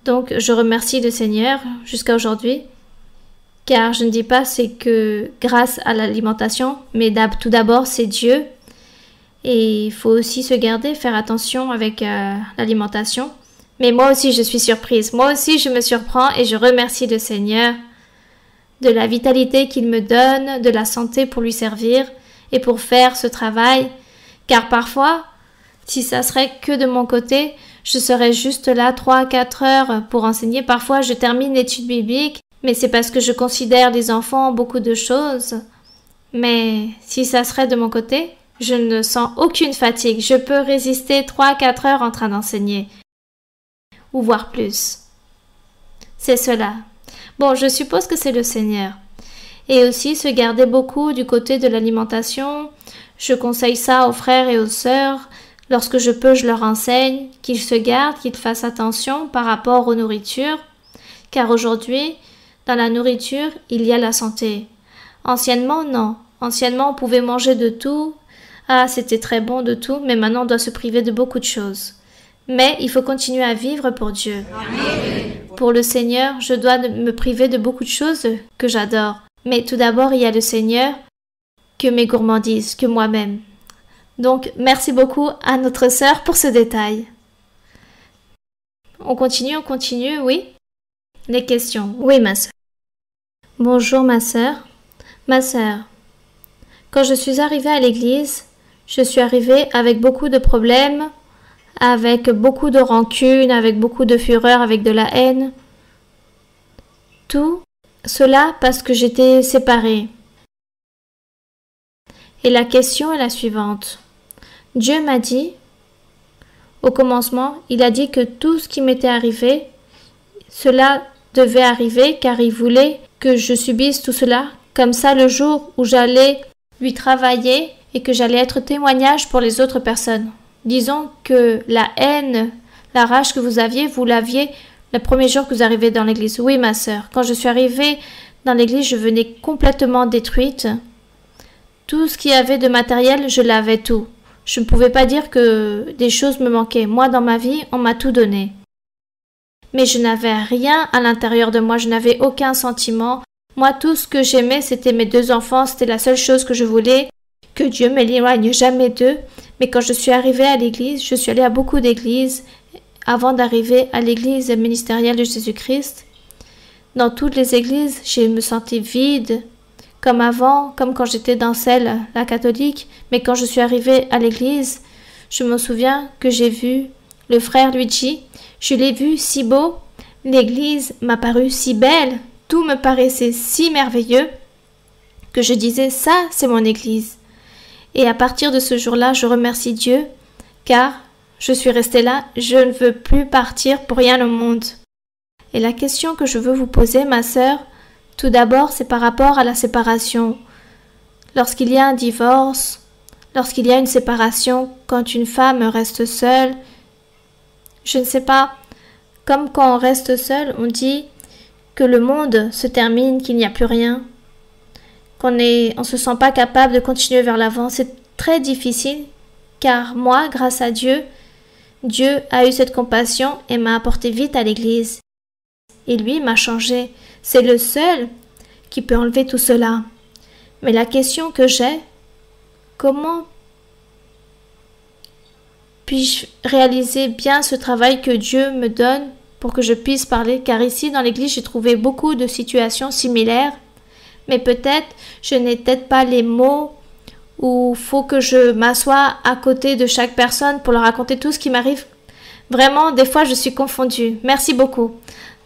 Donc je remercie le Seigneur jusqu'à aujourd'hui, car je ne dis pas c'est que grâce à l'alimentation, mais tout d'abord c'est Dieu. Et il faut aussi se garder, faire attention avec l'alimentation. Mais moi aussi, je suis surprise. Moi aussi, je me surprends et je remercie le Seigneur de la vitalité qu'il me donne, de la santé pour lui servir et pour faire ce travail. Car parfois, si ça serait que de mon côté, je serais juste là 3 à 4 heures pour enseigner. Parfois, je termine l'étude biblique, mais c'est parce que je considère les enfants beaucoup de choses. Mais si ça serait de mon côté, je ne sens aucune fatigue. Je peux résister 3 à 4 heures en train d'enseigner. Ou voire plus. C'est cela. Bon, je suppose que c'est le Seigneur. Et aussi se garder beaucoup du côté de l'alimentation. Je conseille ça aux frères et aux sœurs. Lorsque je peux, je leur enseigne qu'ils se gardent, qu'ils fassent attention par rapport aux nourritures. Car aujourd'hui, dans la nourriture, il y a la santé. Anciennement, non. Anciennement, on pouvait manger de tout. Ah, c'était très bon de tout, mais maintenant on doit se priver de beaucoup de choses. Mais il faut continuer à vivre pour Dieu. Amen. Pour le Seigneur, je dois me priver de beaucoup de choses que j'adore. Mais tout d'abord, il y a le Seigneur, que mes gourmandises, que moi-même. Donc, merci beaucoup à notre sœur pour ce détail. On continue, oui? Les questions. Oui, ma sœur. Bonjour, ma sœur. Ma sœur, quand je suis arrivée à l'église, je suis arrivée avec beaucoup de problèmes, avec beaucoup de rancune, avec beaucoup de fureur, avec de la haine. Tout cela parce que j'étais séparée. Et la question est la suivante. Dieu m'a dit, Au commencement, il a dit que tout ce qui m'était arrivé, cela devait arriver car il voulait que je subisse tout cela. Comme ça, le jour où j'allais lui travailler et que j'allais être témoignage pour les autres personnes. Disons que la haine, la rage que vous l'aviez le premier jour que vous arrivez dans l'église. Oui, ma sœur, quand je suis arrivée dans l'église, je venais complètement détruite. Tout ce qu'il y avait de matériel, je l'avais tout. Je ne pouvais pas dire que des choses me manquaient. Moi, dans ma vie, on m'a tout donné. Mais je n'avais rien à l'intérieur de moi, je n'avais aucun sentiment. Moi, tout ce que j'aimais, c'était mes 2 enfants, c'était la seule chose que je voulais, que Dieu m'éloigne jamais d'eux. Mais quand je suis arrivée à l'église, je suis allée à beaucoup d'églises, avant d'arriver à l'église ministérielle de Jésus-Christ. Dans toutes les églises, je me sentais vide, comme avant, comme quand j'étais dans celle, la catholique. Mais quand je suis arrivée à l'église, je me souviens que j'ai vu le frère Luigi. Je l'ai vu si beau, l'église m'a paru si belle, tout me paraissait si merveilleux que je disais ça, c'est mon église. Et à partir de ce jour-là, je remercie Dieu car je suis restée là, je ne veux plus partir pour rien au monde. Et la question que je veux vous poser, ma sœur, tout d'abord, c'est par rapport à la séparation. Lorsqu'il y a un divorce, lorsqu'il y a une séparation, quand une femme reste seule, je ne sais pas, comme quand on reste seul, on dit que le monde se termine, qu'il n'y a plus rien, on se sent pas capable de continuer vers l'avant. C'est très difficile, car moi, grâce à Dieu, Dieu a eu cette compassion et m'a apporté vite à l'église. Et lui m'a changé. C'est le seul qui peut enlever tout cela. Mais la question que j'ai, comment puis-je réaliser bien ce travail que Dieu me donne pour que je puisse parler? Car ici, dans l'église, j'ai trouvé beaucoup de situations similaires, mais peut-être, je n'ai peut-être pas les mots où faut que je m'assoie à côté de chaque personne pour leur raconter tout ce qui m'arrive. Vraiment, des fois, je suis confondue. Merci beaucoup.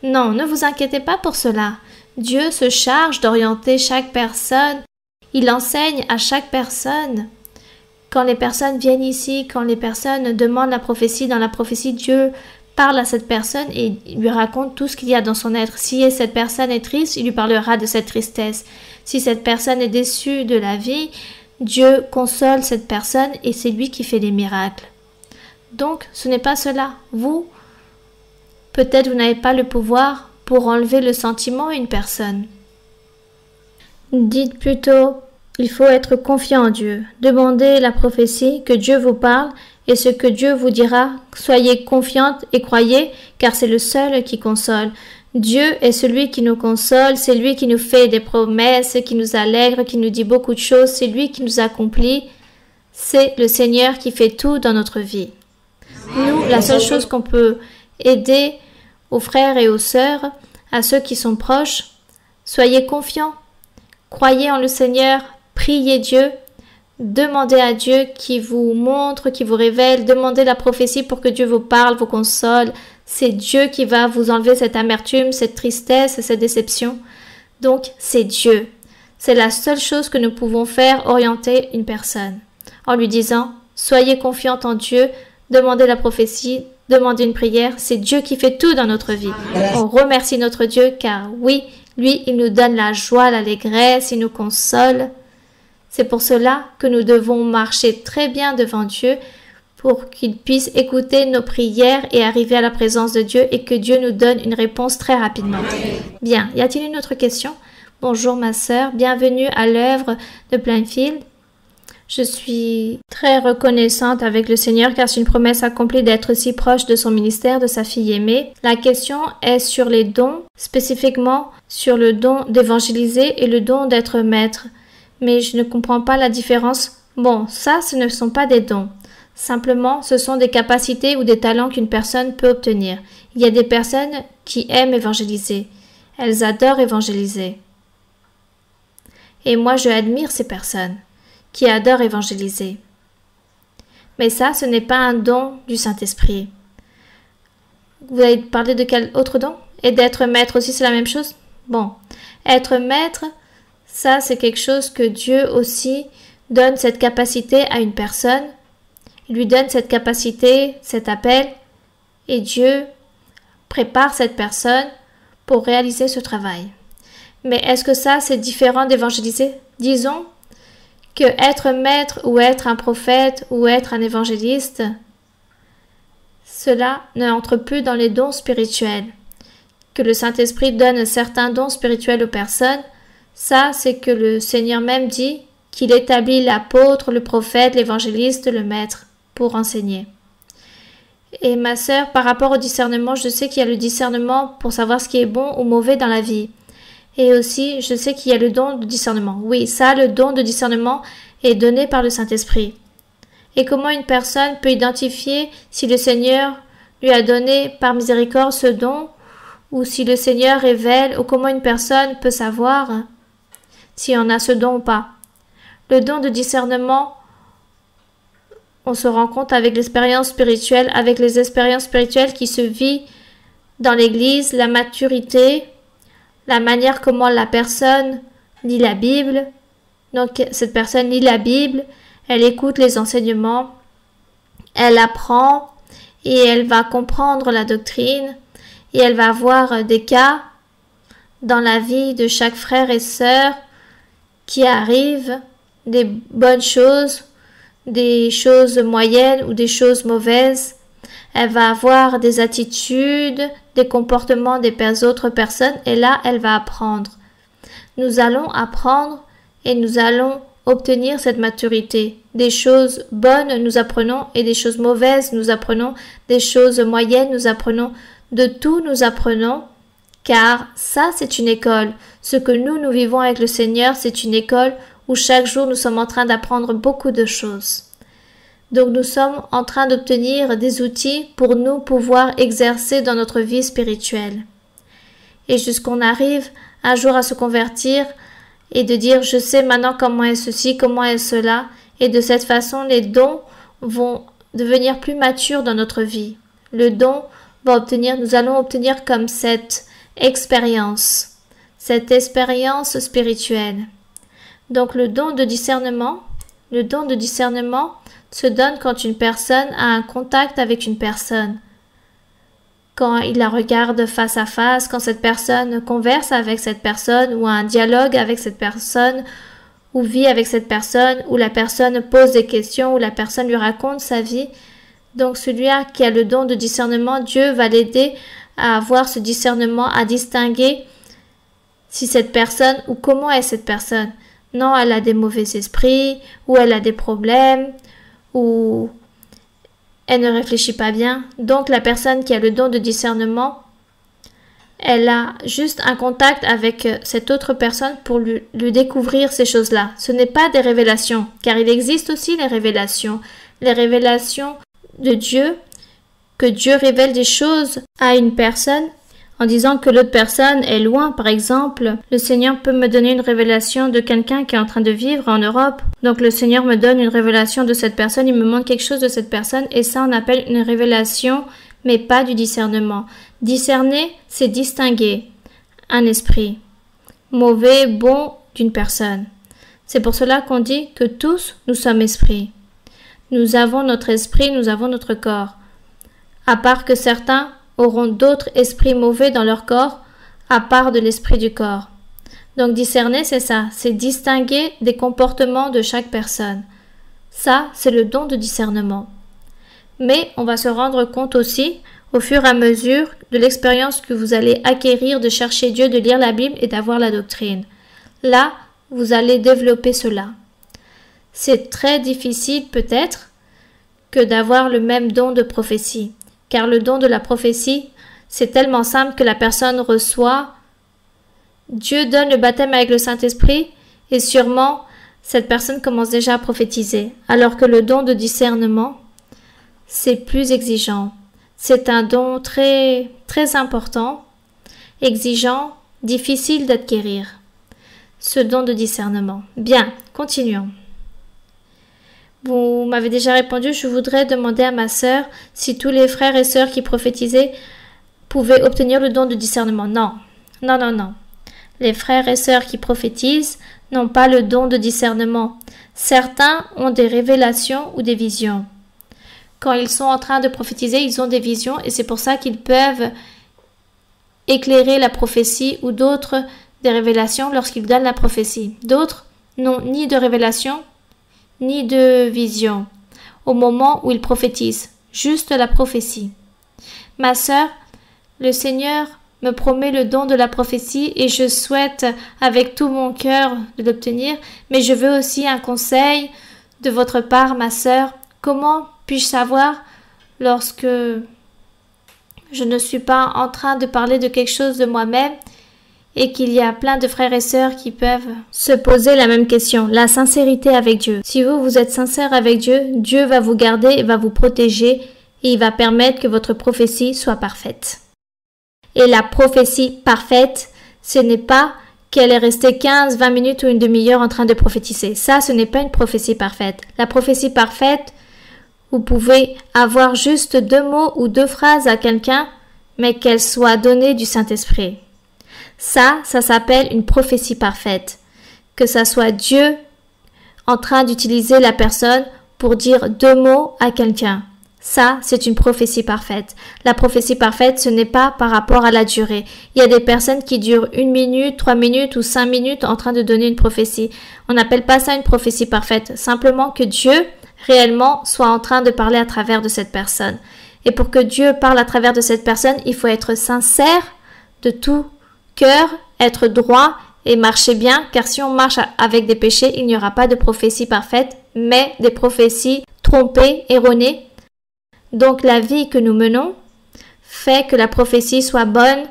Non, ne vous inquiétez pas pour cela. Dieu se charge d'orienter chaque personne. Il enseigne à chaque personne. Quand les personnes viennent ici, quand les personnes demandent la prophétie, dans la prophétie, Dieu parle à cette personne et lui raconte tout ce qu'il y a dans son être. Si cette personne est triste, il lui parlera de cette tristesse. Si cette personne est déçue de la vie, Dieu console cette personne et c'est lui qui fait les miracles. Donc, ce n'est pas cela. Vous, peut-être vous n'avez pas le pouvoir pour enlever le sentiment à une personne. Dites plutôt, il faut être confiant en Dieu. Demandez la prophétie, que Dieu vous parle et ce que Dieu vous dira. Soyez confiante et croyez, car c'est le seul qui console. Dieu est celui qui nous console, c'est lui qui nous fait des promesses, qui nous allègre, qui nous dit beaucoup de choses, c'est lui qui nous accomplit. C'est le Seigneur qui fait tout dans notre vie. Nous, la seule chose qu'on peut aider aux frères et aux sœurs, à ceux qui sont proches, soyez confiants, croyez en le Seigneur, priez Dieu, demandez à Dieu qui vous montre, qui vous révèle, demandez la prophétie pour que Dieu vous parle, vous console. C'est Dieu qui va vous enlever cette amertume, cette tristesse, cette déception. Donc, c'est Dieu. C'est la seule chose que nous pouvons faire, orienter une personne. En lui disant, soyez confiante en Dieu, demandez la prophétie, demandez une prière. C'est Dieu qui fait tout dans notre vie. On remercie notre Dieu car oui, lui, il nous donne la joie, l'allégresse, il nous console. C'est pour cela que nous devons marcher très bien devant Dieu pour qu'il puisse écouter nos prières et arriver à la présence de Dieu et que Dieu nous donne une réponse très rapidement. Bien, y a-t-il une autre question? Bonjour ma sœur, bienvenue à l'œuvre de Plainfield. Je suis très reconnaissante avec le Seigneur car c'est une promesse accomplie d'être si proche de son ministère, de sa fille aimée. La question est sur les dons, spécifiquement sur le don d'évangéliser et le don d'être maître. Mais je ne comprends pas la différence. Bon, ça, ce ne sont pas des dons. Simplement, ce sont des capacités ou des talents qu'une personne peut obtenir. Il y a des personnes qui aiment évangéliser. Elles adorent évangéliser. Et moi, je admire ces personnes qui adorent évangéliser. Mais ça, ce n'est pas un don du Saint-Esprit. Vous avez parlé de quel autre don? Et d'être maître aussi, c'est la même chose? Bon, être maître, ça, c'est quelque chose que Dieu aussi donne cette capacité à une personne. Il lui donne cette capacité, cet appel, et Dieu prépare cette personne pour réaliser ce travail. Mais est-ce que ça, c'est différent d'évangéliser? Disons que être maître ou être un prophète ou être un évangéliste, cela n'entre plus dans les dons spirituels. Que le Saint-Esprit donne certains dons spirituels aux personnes, ça, c'est que le Seigneur même dit qu'il établit l'apôtre, le prophète, l'évangéliste, le maître pour enseigner. Et ma sœur, par rapport au discernement, je sais qu'il y a le discernement pour savoir ce qui est bon ou mauvais dans la vie. Et aussi, je sais qu'il y a le don de discernement. Oui, ça, le don de discernement est donné par le Saint-Esprit. Et comment une personne peut identifier si le Seigneur lui a donné par miséricorde ce don, ou si le Seigneur révèle, ou comment une personne peut savoir si on a ce don ou pas. Le don de discernement, on se rend compte avec l'expérience spirituelle, avec les expériences spirituelles qui se vivent dans l'Église, la maturité, la manière comment la personne lit la Bible. Donc cette personne lit la Bible, elle écoute les enseignements, elle apprend et elle va comprendre la doctrine et elle va avoir des cas dans la vie de chaque frère et sœur qui arrivent, des bonnes choses, des choses moyennes ou des choses mauvaises. Elle va avoir des attitudes, des comportements des autres personnes et là, elle va apprendre. Nous allons apprendre et nous allons obtenir cette maturité. Des choses bonnes, nous apprenons, et des choses mauvaises, nous apprenons, des choses moyennes, nous apprenons, de tout nous apprenons, car ça, c'est une école. Ce que nous vivons avec le Seigneur, c'est une école où chaque jour, nous sommes en train d'apprendre beaucoup de choses. Donc, nous sommes en train d'obtenir des outils pour nous pouvoir exercer dans notre vie spirituelle. Et jusqu'on arrive un jour à se convertir et de dire, je sais maintenant comment est ceci, comment est cela. Et de cette façon, les dons vont devenir plus matures dans notre vie. Le don va obtenir, nous allons obtenir comme cette expérience spirituelle. Donc le don de discernement se donne quand une personne a un contact avec une personne. Quand il la regarde face à face, quand cette personne converse avec cette personne ou a un dialogue avec cette personne ou vit avec cette personne, ou la personne pose des questions, ou la personne lui raconte sa vie. Donc celui-là qui a le don de discernement, Dieu va l'aider à avoir ce discernement, à distinguer si cette personne ou comment est cette personne. Non, elle a des mauvais esprits, ou elle a des problèmes, ou elle ne réfléchit pas bien. Donc la personne qui a le don de discernement, elle a juste un contact avec cette autre personne pour lui découvrir ces choses-là. Ce n'est pas des révélations, car il existe aussi les révélations de Dieu, que Dieu révèle des choses à une personne en disant que l'autre personne est loin. Par exemple, le Seigneur peut me donner une révélation de quelqu'un qui est en train de vivre en Europe. Donc le Seigneur me donne une révélation de cette personne, il me montre quelque chose de cette personne et ça on appelle une révélation, mais pas du discernement. Discerner, c'est distinguer un esprit mauvais, bon d'une personne. C'est pour cela qu'on dit que tous nous sommes esprits. Nous avons notre esprit, nous avons notre corps. À part que certains auront d'autres esprits mauvais dans leur corps, à part de l'esprit du corps. Donc discerner, c'est ça, c'est distinguer des comportements de chaque personne. Ça, c'est le don de discernement. Mais on va se rendre compte aussi, au fur et à mesure de l'expérience que vous allez acquérir de chercher Dieu, de lire la Bible et d'avoir la doctrine. Là, vous allez développer cela. C'est très difficile peut-être que d'avoir le même don de prophétie. Car le don de la prophétie, c'est tellement simple que la personne reçoit. Dieu donne le baptême avec le Saint-Esprit et sûrement cette personne commence déjà à prophétiser. Alors que le don de discernement, c'est plus exigeant. C'est un don très, très important, exigeant, difficile d'acquérir. Ce don de discernement. Bien, continuons. Vous m'avez déjà répondu, je voudrais demander à ma sœur si tous les frères et sœurs qui prophétisaient pouvaient obtenir le don de discernement. Non, non, non, non. Les frères et sœurs qui prophétisent n'ont pas le don de discernement. Certains ont des révélations ou des visions. quand ils sont en train de prophétiser, ils ont des visions et c'est pour ça qu'ils peuvent éclairer la prophétie ou d'autres des révélations lorsqu'ils donnent la prophétie. D'autres n'ont ni de révélation ni de vision au moment où ils prophétisent, juste la prophétie. Ma sœur, le Seigneur me promet le don de la prophétie et je souhaite avec tout mon cœur de l'obtenir, mais je veux aussi un conseil de votre part, ma sœur. Comment puis-je savoir lorsque je ne suis pas en train de parler de quelque chose de moi-même et qu'il y a plein de frères et sœurs qui peuvent se poser la même question, la sincérité avec Dieu. Si vous êtes sincère avec Dieu, Dieu va vous garder et va vous protéger et il va permettre que votre prophétie soit parfaite. Et la prophétie parfaite, ce n'est pas qu'elle est restée 15, 20 minutes ou une demi-heure en train de prophétiser. Ça, ce n'est pas une prophétie parfaite. La prophétie parfaite, vous pouvez avoir juste 2 mots ou 2 phrases à quelqu'un, mais qu'elle soit donnée du Saint-Esprit. Ça s'appelle une prophétie parfaite. Que ça soit Dieu en train d'utiliser la personne pour dire 2 mots à quelqu'un. Ça, c'est une prophétie parfaite. La prophétie parfaite, ce n'est pas par rapport à la durée. Il y a des personnes qui durent 1 minute, 3 minutes ou 5 minutes en train de donner une prophétie. On n'appelle pas ça une prophétie parfaite. Simplement que Dieu, réellement, soit en train de parler à travers de cette personne. Et pour que Dieu parle à travers de cette personne, il faut être sincère de tout cœur, être droit et marcher bien, car si on marche avec des péchés, il n'y aura pas de prophétie parfaite, mais des prophéties trompées, erronées. Donc la vie que nous menons fait que la prophétie soit bonne,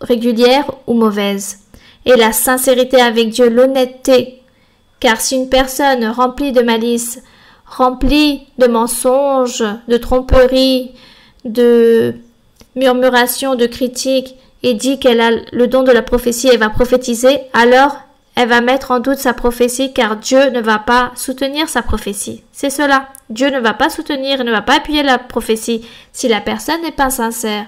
régulière ou mauvaise. Et la sincérité avec Dieu, l'honnêteté, car si une personne remplie de malice, remplie de mensonges, de tromperies, de murmurations, de critiques, et dit qu'elle a le don de la prophétie et va prophétiser, alors elle va mettre en doute sa prophétie car Dieu ne va pas soutenir sa prophétie. C'est cela. Dieu ne va pas soutenir, ne va pas appuyer la prophétie si la personne n'est pas sincère.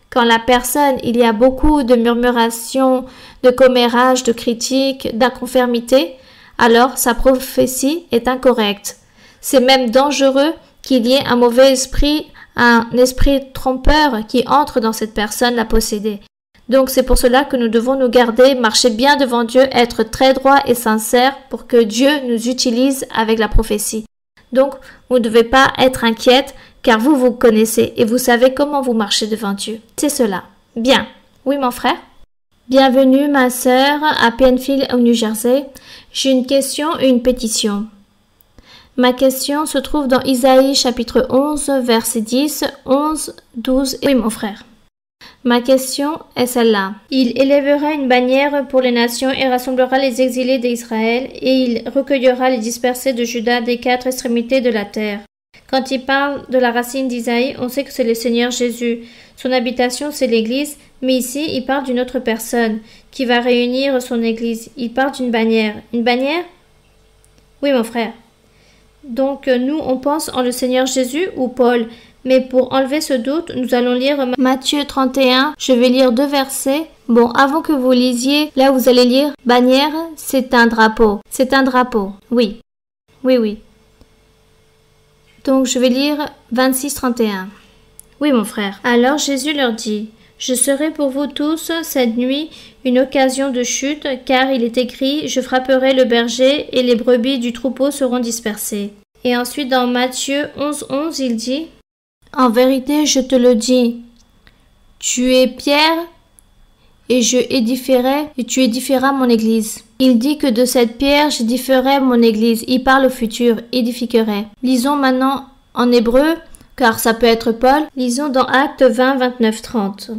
Quand la personne, il y a beaucoup de murmurations, de commérages, de critiques, d'inconformités, alors sa prophétie est incorrecte. C'est même dangereux qu'il y ait un mauvais esprit, un esprit trompeur qui entre dans cette personne la possédée. Donc c'est pour cela que nous devons nous garder, marcher bien devant Dieu, être très droit et sincère pour que Dieu nous utilise avec la prophétie. Donc vous ne devez pas être inquiète car vous connaissez et vous savez comment vous marchez devant Dieu. C'est cela. Bien. Oui mon frère? Bienvenue ma sœur à Plainfield au New Jersey. J'ai une question et une pétition. Ma question se trouve dans Isaïe chapitre 11 verset 10, 11, 12 et oui mon frère. Ma question est celle-là. Il élèvera une bannière pour les nations et rassemblera les exilés d'Israël, et il recueillera les dispersés de Juda des 4 extrémités de la terre. Quand il parle de la racine d'Isaïe, on sait que c'est le Seigneur Jésus. Son habitation, c'est l'Église, mais ici, il parle d'une autre personne qui va réunir son Église. Il parle d'une bannière. Une bannière? Oui, mon frère. Donc, nous, on pense en le Seigneur Jésus ou Paul. Mais pour enlever ce doute, nous allons lire Matthieu 31. Je vais lire 2 versets. Bon, avant que vous lisiez, là vous allez lire bannière, c'est un drapeau. C'est un drapeau. Oui. Oui, oui. Donc je vais lire 26-31. Oui, mon frère. Alors Jésus leur dit, je serai pour vous tous cette nuit une occasion de chute, car il est écrit, je frapperai le berger et les brebis du troupeau seront dispersées. Et ensuite dans Matthieu 11, il dit, en vérité, je te le dis, tu es Pierre, et je édifierai, et tu édifieras mon église. Il dit que de cette pierre, j'édifierai mon église. Il parle au futur, édifierai. Lisons maintenant en hébreu, car ça peut être Paul. Lisons dans Actes 20, 29, 30.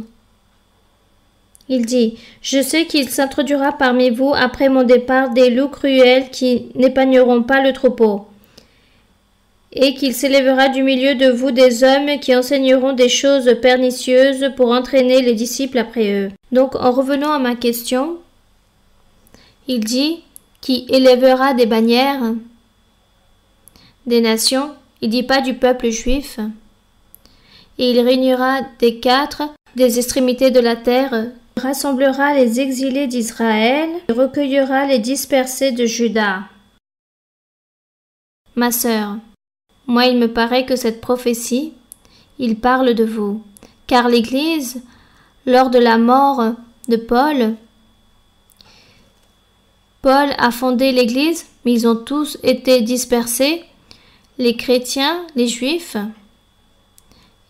Il dit, je sais qu'il s'introduira parmi vous après mon départ des loups cruels qui n'épargneront pas le troupeau. Et qu'il s'élèvera du milieu de vous des hommes qui enseigneront des choses pernicieuses pour entraîner les disciples après eux. Donc, en revenant à ma question, il dit qui élèvera des bannières des nations, il dit pas du peuple juif, et il réunira des 4 des extrémités de la terre, rassemblera les exilés d'Israël, et recueillera les dispersés de Juda. Ma sœur, Moi, il me paraît que cette prophétie, il parle de vous. Car l'Église, lors de la mort de Paul a fondé l'Église, mais ils ont tous été dispersés, les chrétiens, les juifs.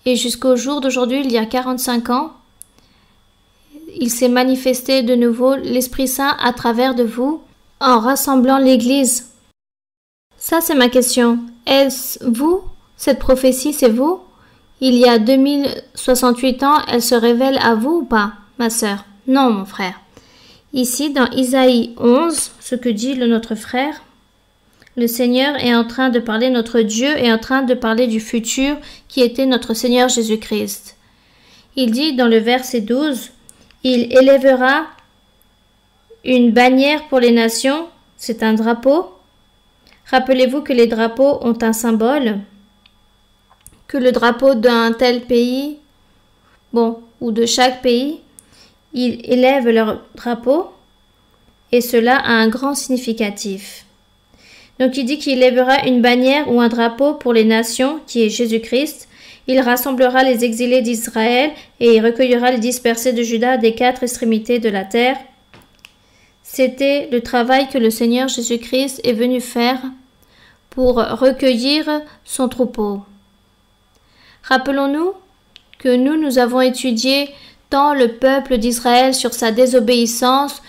Et jusqu'au jour d'aujourd'hui, il y a 45 ans, il s'est manifesté de nouveau l'Esprit Saint à travers de vous en rassemblant l'Église. Ça, c'est ma question. Est-ce vous? Cette prophétie, c'est vous? Il y a 2068 ans, elle se révèle à vous ou pas, ma sœur? Non, mon frère. Ici, dans Isaïe 11, ce que dit notre frère, le Seigneur est en train de parler, notre Dieu est en train de parler du futur qui était notre Seigneur Jésus-Christ. Il dit dans le verset 12, « Il élèvera une bannière pour les nations, c'est un drapeau. » Rappelez-vous que les drapeaux ont un symbole, que le drapeau d'un tel pays, ou de chaque pays, ils élèvent leur drapeau et cela a un grand significatif. Donc il dit qu'il élèvera une bannière ou un drapeau pour les nations qui est Jésus-Christ. Il rassemblera les exilés d'Israël et il recueillera les dispersés de Juda des 4 extrémités de la terre. C'était le travail que le Seigneur Jésus-Christ est venu faire pour recueillir son troupeau. Rappelons-nous que nous avons étudié tant le peuple d'Israël sur sa désobéissance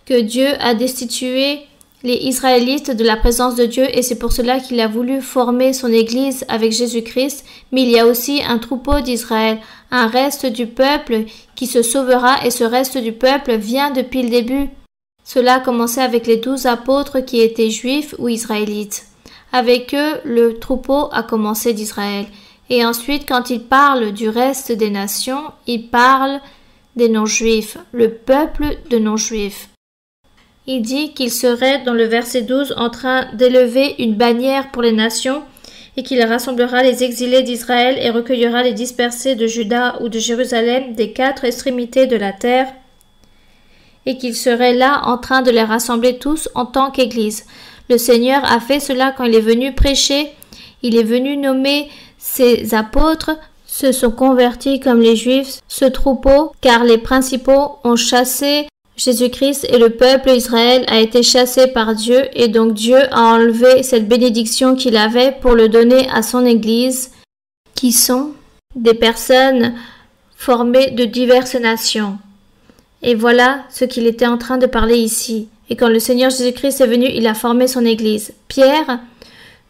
que Dieu a destitué les Israélites de la présence de Dieu et c'est pour cela qu'il a voulu former son Église avec Jésus-Christ, mais il y a aussi un troupeau d'Israël, un reste du peuple qui se sauvera et ce reste du peuple vient depuis le début. Cela a commencé avec les 12 apôtres qui étaient juifs ou israélites. Avec eux, le troupeau a commencé d'Israël. Et ensuite, quand il parle du reste des nations, il parle des non-juifs, le peuple de non-juifs. Il dit qu'il serait, dans le verset 12, en train d'élever une bannière pour les nations et qu'il rassemblera les exilés d'Israël et recueillera les dispersés de Juda ou de Jérusalem des 4 extrémités de la terre et qu'il serait là en train de les rassembler tous en tant qu'Église. Le Seigneur a fait cela quand il est venu prêcher, il est venu nommer ses apôtres, se sont convertis comme les Juifs, ce troupeau, car les principaux ont chassé Jésus-Christ et le peuple Israël a été chassé par Dieu et donc Dieu a enlevé cette bénédiction qu'il avait pour le donner à son Église, qui sont des personnes formées de diverses nations. Et voilà ce qu'il était en train de parler ici. Et quand le Seigneur Jésus-Christ est venu, il a formé son Église. Pierre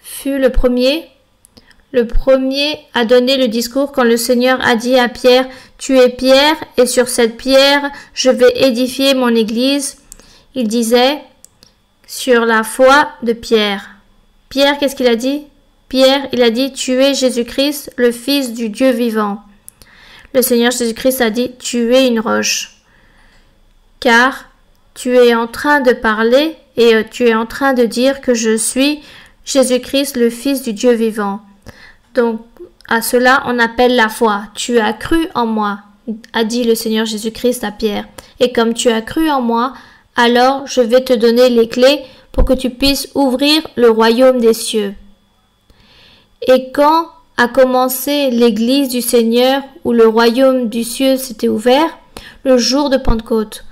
fut le premier à donner le discours quand le Seigneur a dit à Pierre, « Tu es Pierre, et sur cette pierre, je vais édifier mon Église. » Il disait, sur la foi de Pierre. Pierre, qu'est-ce qu'il a dit? Pierre, il a dit, « Tu es Jésus-Christ, le Fils du Dieu vivant. » Le Seigneur Jésus-Christ a dit, « Tu es une roche. » Car tu es en train de parler et tu es en train de dire que je suis Jésus-Christ, le Fils du Dieu vivant. Donc, à cela, on appelle la foi. Tu as cru en moi, a dit le Seigneur Jésus-Christ à Pierre. Et comme tu as cru en moi, alors je vais te donner les clés pour que tu puisses ouvrir le royaume des cieux. Et quand a commencé l'église du Seigneur, où le royaume du ciel s'était ouvert? Le jour de Pentecôte.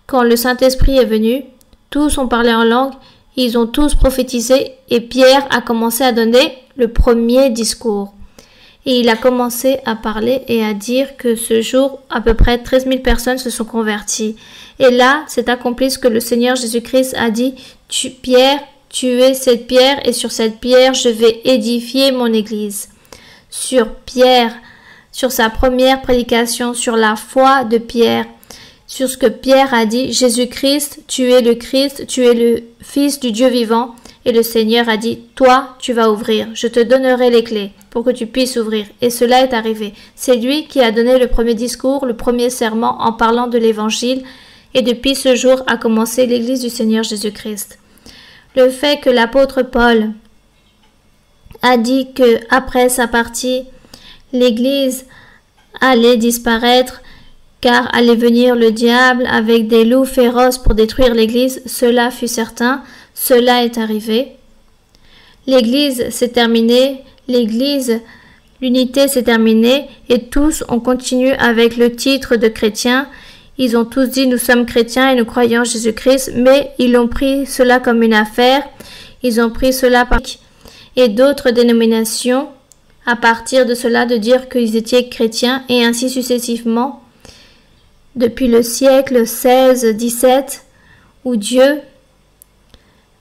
Quand le Saint-Esprit est venu, tous ont parlé en langue, ils ont tous prophétisé et Pierre a commencé à donner le premier discours. Et il a commencé à parler et à dire que ce jour, à peu près 13 000 personnes se sont converties. Et là, c'est accompli ce que le Seigneur Jésus-Christ a dit, Pierre, tu es cette pierre et sur cette pierre, je vais édifier mon Église. Sur Pierre, sur sa première prédication, sur la foi de Pierre, sur ce que Pierre a dit, Jésus-Christ, tu es le Fils du Dieu vivant. Et le Seigneur a dit, toi, tu vas ouvrir, je te donnerai les clés pour que tu puisses ouvrir. Et cela est arrivé. C'est lui qui a donné le premier discours, le premier serment en parlant de l'Évangile. Et depuis ce jour a commencé l'Église du Seigneur Jésus-Christ. Le fait que l'apôtre Paul a dit que après sa partie, l'Église allait disparaître, car allait venir le diable avec des loups féroces pour détruire l'Église, cela fut certain, cela est arrivé. L'Église s'est terminée, l'Église, l'unité s'est terminée et tous ont continué avec le titre de chrétiens. Ils ont tous dit nous sommes chrétiens et nous croyons en Jésus-Christ, mais ils ont pris cela comme une affaire. Ils ont pris cela par et d'autres dénominations à partir de cela de dire qu'ils étaient chrétiens et ainsi successivement depuis le siècle 16-17 où Dieu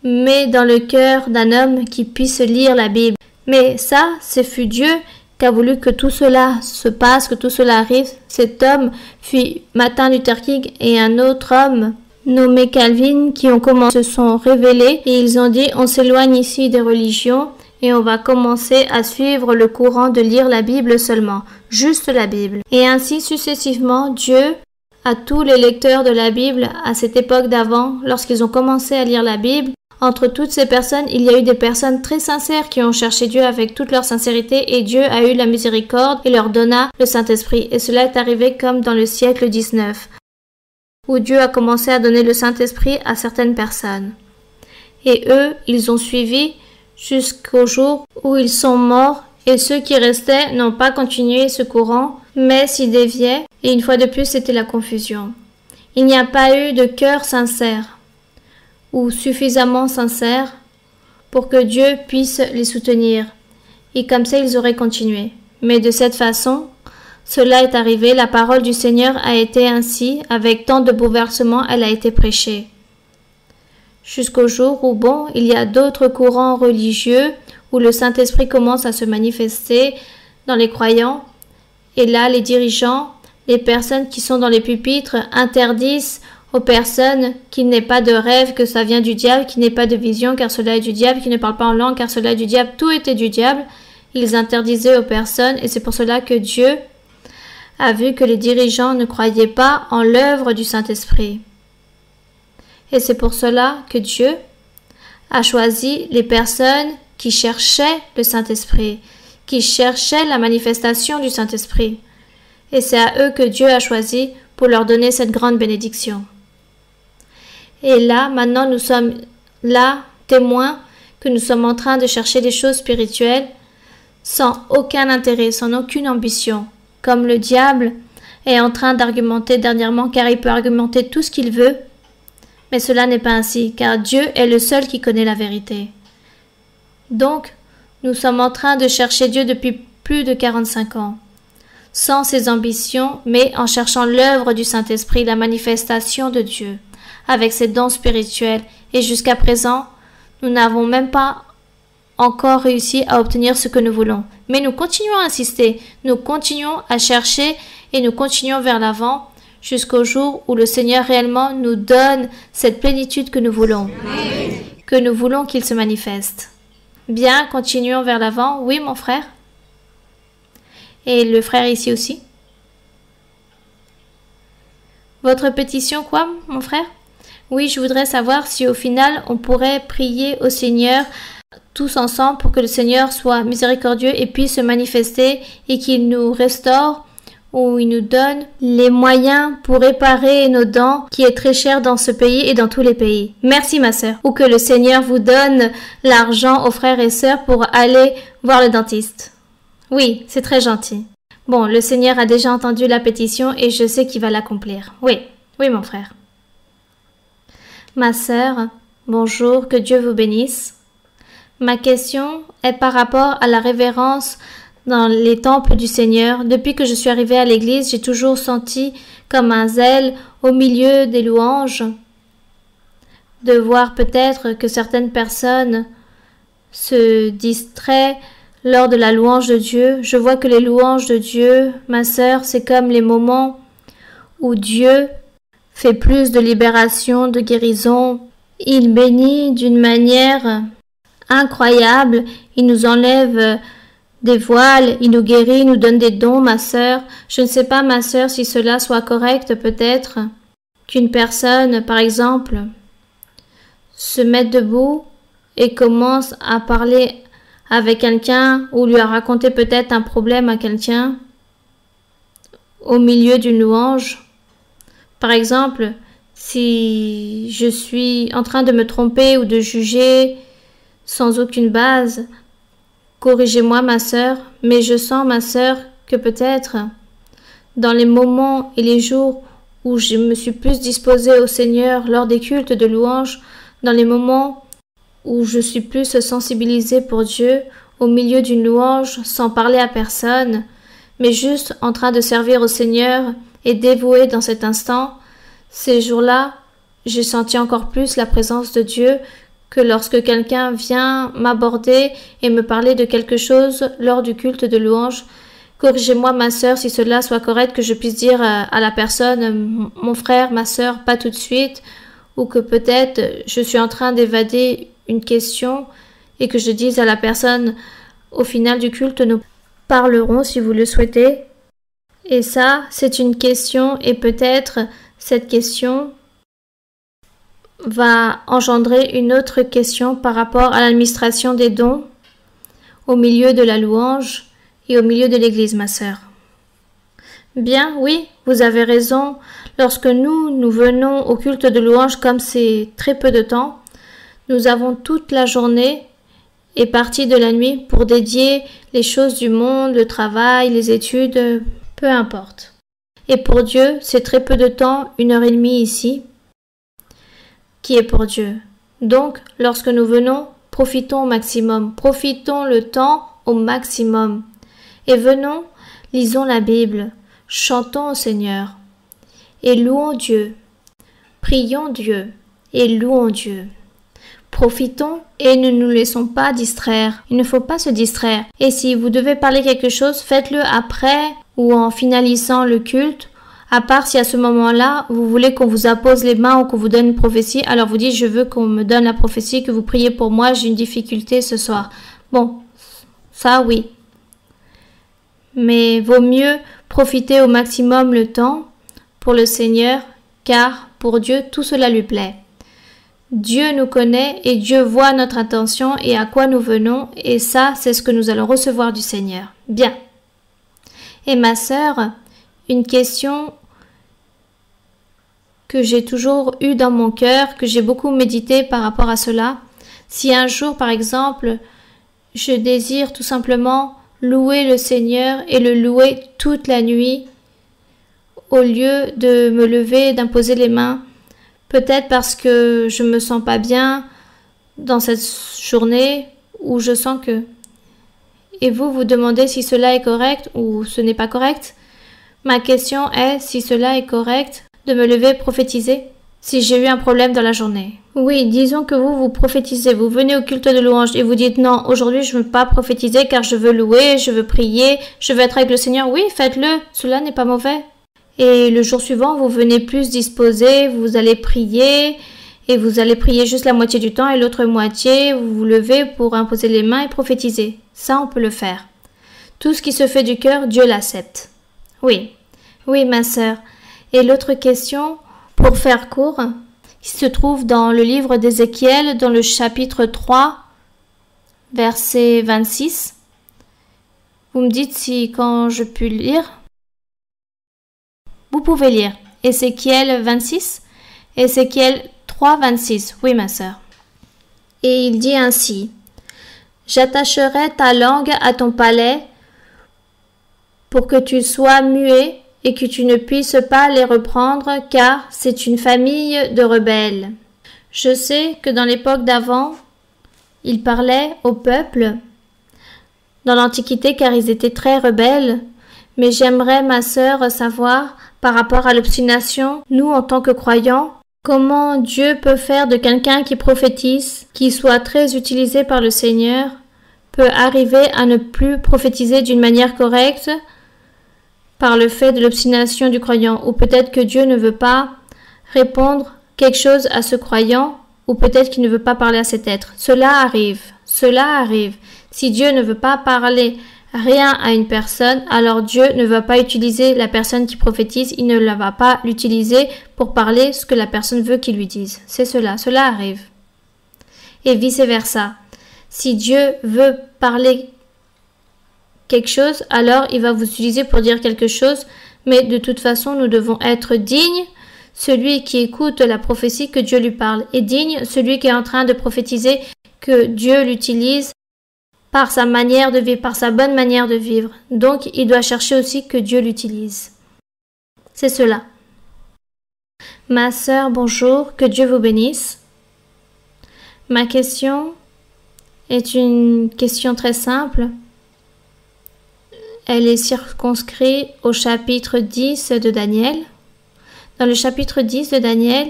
met dans le cœur d'un homme qui puisse lire la Bible. Mais ça, ce fut Dieu qui a voulu que tout cela se passe, que tout cela arrive. Cet homme fut Martin Luther King et un autre homme nommé Calvin qui ont commencé, se sont révélés et ils ont dit on s'éloigne ici des religions et on va commencer à suivre le courant de lire la Bible seulement, juste la Bible. Et ainsi successivement, Dieu, à tous les lecteurs de la Bible à cette époque d'avant, lorsqu'ils ont commencé à lire la Bible, entre toutes ces personnes, il y a eu des personnes très sincères qui ont cherché Dieu avec toute leur sincérité et Dieu a eu la miséricorde et leur donna le Saint-Esprit. Et cela est arrivé comme dans le siècle 19, où Dieu a commencé à donner le Saint-Esprit à certaines personnes. Et eux, ils ont suivi jusqu'au jour où ils sont morts et ceux qui restaient n'ont pas continué ce courant, mais s'y déviaient et une fois de plus c'était la confusion. Il n'y a pas eu de cœur sincère ou suffisamment sincère pour que Dieu puisse les soutenir et comme ça ils auraient continué. Mais de cette façon, cela est arrivé, la parole du Seigneur a été ainsi, avec tant de bouleversements, elle a été prêchée. Jusqu'au jour où, bon, il y a d'autres courants religieux où le Saint-Esprit commence à se manifester dans les croyants. Et là, les dirigeants, les personnes qui sont dans les pupitres interdisent aux personnes qu'il n'ait pas de rêve, que ça vient du diable, qu'il n'ait pas de vision, car cela est du diable, qui ne parle pas en langue, car cela est du diable. Tout était du diable. Ils interdisaient aux personnes et c'est pour cela que Dieu a vu que les dirigeants ne croyaient pas en l'œuvre du Saint-Esprit. Et c'est pour cela que Dieu a choisi les personnes qui cherchaient le Saint-Esprit, qui cherchaient la manifestation du Saint-Esprit. Et c'est à eux que Dieu a choisi pour leur donner cette grande bénédiction. Et là, maintenant, nous sommes là, témoins, que nous sommes en train de chercher des choses spirituelles sans aucun intérêt, sans aucune ambition, comme le diable est en train d'argumenter dernièrement, car il peut argumenter tout ce qu'il veut, mais cela n'est pas ainsi, car Dieu est le seul qui connaît la vérité. Donc, nous sommes en train de chercher Dieu depuis plus de 45 ans, sans ses ambitions, mais en cherchant l'œuvre du Saint-Esprit, la manifestation de Dieu, avec ses dons spirituels. Et jusqu'à présent, nous n'avons même pas encore réussi à obtenir ce que nous voulons. Mais nous continuons à insister, nous continuons à chercher et nous continuons vers l'avant, jusqu'au jour où le Seigneur réellement nous donne cette plénitude que nous voulons, qu'il se manifeste. Bien, continuons vers l'avant. Oui, mon frère? Et le frère ici aussi? Votre pétition, quoi, mon frère? Oui, je voudrais savoir si au final, on pourrait prier au Seigneur tous ensemble pour que le Seigneur soit miséricordieux et puisse se manifester et qu'il nous restaure où il nous donne les moyens pour réparer nos dents qui est très cher dans ce pays et dans tous les pays. Merci ma sœur. Ou que le Seigneur vous donne l'argent aux frères et sœurs pour aller voir le dentiste. Oui, c'est très gentil. Bon, le Seigneur a déjà entendu la pétition et je sais qu'il va l'accomplir. Oui, oui mon frère. Ma sœur, bonjour, que Dieu vous bénisse. Ma question est par rapport à la révérence dans les temples du Seigneur. Depuis que je suis arrivée à l'église, j'ai toujours senti comme un zèle au milieu des louanges, de voir peut-être que certaines personnes se distraient lors de la louange de Dieu. Je vois que les louanges de Dieu, ma sœur, c'est comme les moments où Dieu fait plus de libération, de guérison. Il bénit d'une manière incroyable, il nous enlève des voiles, il nous guérit, il nous donne des dons, ma sœur. Je ne sais pas, ma sœur, si cela soit correct, peut-être, qu'une personne, par exemple, se mette debout et commence à parler avec quelqu'un ou lui a raconté peut-être un problème à quelqu'un au milieu d'une louange. Par exemple, si je suis en train de me tromper ou de juger sans aucune base, Corrigez-moi, ma sœur, mais je sens, ma sœur, que peut-être, dans les moments et les jours où je me suis plus disposée au Seigneur lors des cultes de louange, dans les moments où je suis plus sensibilisée pour Dieu, au milieu d'une louange, sans parler à personne, mais juste en train de servir au Seigneur et dévouée dans cet instant, ces jours-là, j'ai senti encore plus la présence de Dieu que lorsque quelqu'un vient m'aborder et me parler de quelque chose lors du culte de louange. Corrigez-moi, ma sœur, si cela soit correct, que je puisse dire à la personne, mon frère, ma sœur, pas tout de suite, ou que peut-être je suis en train d'évader une question et que je dise à la personne, au final du culte, nous parlerons si vous le souhaitez. Et ça, c'est une question et peut-être cette question va engendrer une autre question par rapport à l'administration des dons au milieu de la louange et au milieu de l'Église, ma sœur. Bien, oui, vous avez raison. Lorsque nous venons au culte de louange, comme c'est très peu de temps, nous avons toute la journée et partie de la nuit pour dédier les choses du monde, le travail, les études, peu importe. Et pour Dieu, c'est très peu de temps, 1h30 ici, qui est pour Dieu. Donc, lorsque nous venons, profitons au maximum, profitons le temps au maximum. Et venons, lisons la Bible, chantons au Seigneur, et louons Dieu, prions Dieu, et louons Dieu. Profitons et ne nous laissons pas distraire. Il ne faut pas se distraire. Et si vous devez parler quelque chose, faites-le après ou en finalisant le culte. À part si à ce moment-là, vous voulez qu'on vous appose les mains ou qu'on vous donne une prophétie, alors vous dites, je veux qu'on me donne la prophétie, que vous priez pour moi, j'ai une difficulté ce soir. Bon, ça oui. Mais vaut mieux profiter au maximum le temps pour le Seigneur, car pour Dieu, tout cela lui plaît. Dieu nous connaît et Dieu voit notre intention et à quoi nous venons, et ça, c'est ce que nous allons recevoir du Seigneur. Bien. Et ma sœur, une question que j'ai toujours eue dans mon cœur, que j'ai beaucoup médité par rapport à cela. Si un jour, par exemple, je désire tout simplement louer le Seigneur et le louer toute la nuit, au lieu de me lever et d'imposer les mains, peut-être parce que je me sens pas bien dans cette journée où je sens que... Et vous, vous demandez si cela est correct ou ce n'est pas correct? Ma question est si cela est correct de me lever prophétiser si j'ai eu un problème dans la journée. Oui, disons que vous prophétisez, vous venez au culte de louange et vous dites non, aujourd'hui je ne veux pas prophétiser car je veux louer, je veux prier, je veux être avec le Seigneur. Oui, faites-le, cela n'est pas mauvais. Et le jour suivant, vous venez plus disposé, vous allez prier et vous allez prier juste la moitié du temps et l'autre moitié, vous vous levez pour imposer les mains et prophétiser. Ça, on peut le faire. Tout ce qui se fait du cœur, Dieu l'accepte. Oui, oui, ma sœur. Et l'autre question, pour faire court, qui se trouve dans le livre d'Ézéchiel, dans le chapitre 3, verset 26. Vous me dites si quand je puis lire. Vous pouvez lire. Ézéchiel 26, Ézéchiel 3, 26. Oui, ma sœur. Et il dit ainsi. J'attacherai ta langue à ton palais pour que tu sois muet et que tu ne puisses pas les reprendre, car c'est une famille de rebelles. Je sais que dans l'époque d'avant, il parlait au peuple dans l'Antiquité car ils étaient très rebelles, mais j'aimerais, ma sœur, savoir, par rapport à l'obstination, nous en tant que croyants, comment Dieu peut faire de quelqu'un qui prophétise, qui soit très utilisé par le Seigneur, peut arriver à ne plus prophétiser d'une manière correcte par le fait de l'obstination du croyant, ou peut-être que Dieu ne veut pas répondre quelque chose à ce croyant, ou peut-être qu'il ne veut pas parler à cet être. Cela arrive. Si Dieu ne veut pas parler rien à une personne, alors Dieu ne va pas utiliser la personne qui prophétise, il ne la va pas l'utiliser pour parler ce que la personne veut qu'il lui dise. C'est cela arrive. Et vice-versa. Si Dieu veut parler quelque chose, alors il va vous utiliser pour dire quelque chose, mais de toute façon, nous devons être dignes, celui qui écoute la prophétie que Dieu lui parle, et digne celui qui est en train de prophétiser que Dieu l'utilise par sa manière de vivre, par sa bonne manière de vivre. Donc, il doit chercher aussi que Dieu l'utilise. C'est cela. Ma sœur, bonjour, que Dieu vous bénisse. Ma question est une question très simple. Elle est circonscrite au chapitre 10 de Daniel. Dans le chapitre 10 de Daniel,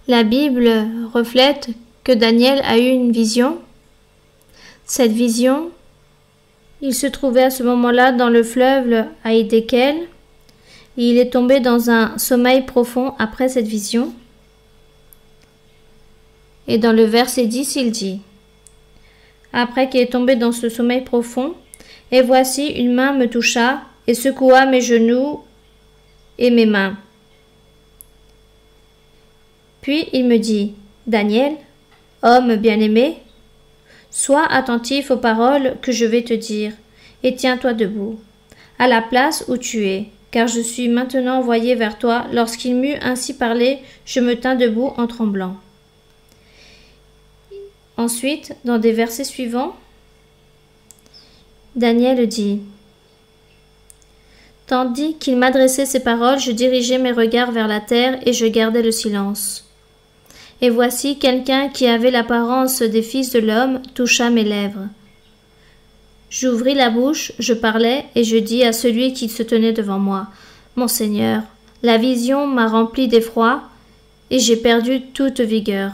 la Bible reflète que Daniel a eu une vision. Cette vision, il se trouvait à ce moment-là dans le fleuve Haïdékel. Il est tombé dans un sommeil profond après cette vision. Et dans le verset 10, il dit, après qu'il est tombé dans ce sommeil profond, « Et voici une main me toucha et secoua mes genoux et mes mains. Puis il me dit, « Daniel, homme bien-aimé, sois attentif aux paroles que je vais te dire, et tiens-toi debout, à la place où tu es, car je suis maintenant envoyé vers toi. » Lorsqu'il m'eut ainsi parlé, je me tins debout en tremblant. Ensuite, dans des versets suivants, Daniel dit, « Tandis qu'il m'adressait ces paroles, je dirigeais mes regards vers la terre et je gardais le silence. Et voici quelqu'un qui avait l'apparence des fils de l'homme toucha mes lèvres. J'ouvris la bouche, je parlais et je dis à celui qui se tenait devant moi, « Mon Seigneur, la vision m'a rempli d'effroi et j'ai perdu toute vigueur.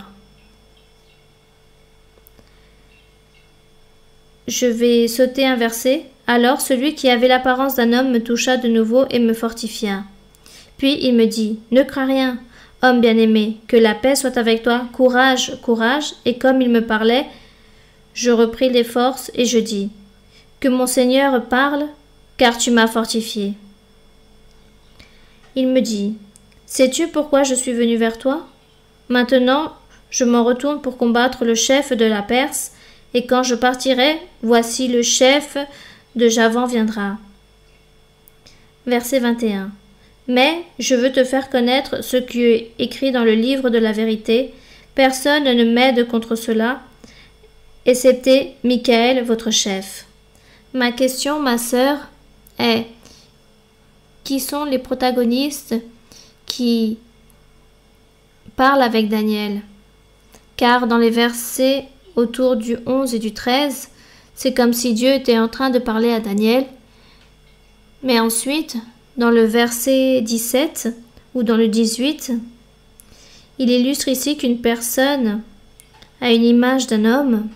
Je vais sauter un verset. Alors celui qui avait l'apparence d'un homme me toucha de nouveau et me fortifia. Puis il me dit, « Ne crains rien, homme bien-aimé, que la paix soit avec toi, courage, courage. » Et comme il me parlait, je repris les forces et je dis, « Que mon Seigneur parle, car tu m'as fortifié. » Il me dit, « Sais-tu pourquoi je suis venu vers toi? Maintenant, je m'en retourne pour combattre le chef de la Perse, et quand je partirai, voici le chef de Javan viendra. » Verset 21. Mais je veux te faire connaître ce qui est écrit dans le livre de la vérité. Personne ne m'aide contre cela, excepté Michaël, votre chef. Ma question, ma sœur, est qui sont les protagonistes qui parlent avec Daniel? Car dans les versets autour du 11 et du 13, c'est comme si Dieu était en train de parler à Daniel. Mais ensuite, dans le verset 17 ou dans le 18, il illustre ici qu'une personne a une image d'un homme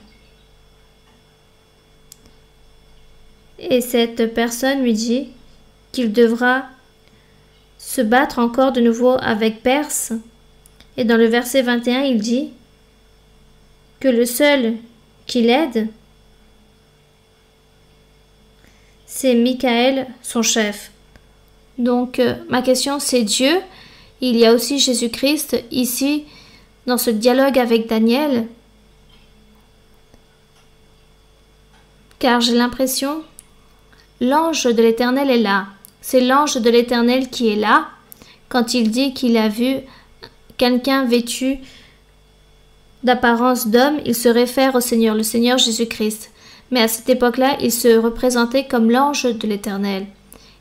et cette personne lui dit qu'il devra se battre encore de nouveau avec Perse. Et dans le verset 21, il dit que le seul qui l'aide, c'est Michaël, son chef. Donc, ma question, c'est Dieu. Il y a aussi Jésus-Christ ici, dans ce dialogue avec Daniel. Car j'ai l'impression, l'ange de l'Éternel est là. C'est l'ange de l'Éternel qui est là, quand il dit qu'il a vu quelqu'un vêtu d'apparence d'homme, il se réfère au Seigneur, le Seigneur Jésus-Christ. Mais à cette époque-là, il se représentait comme l'ange de l'Éternel.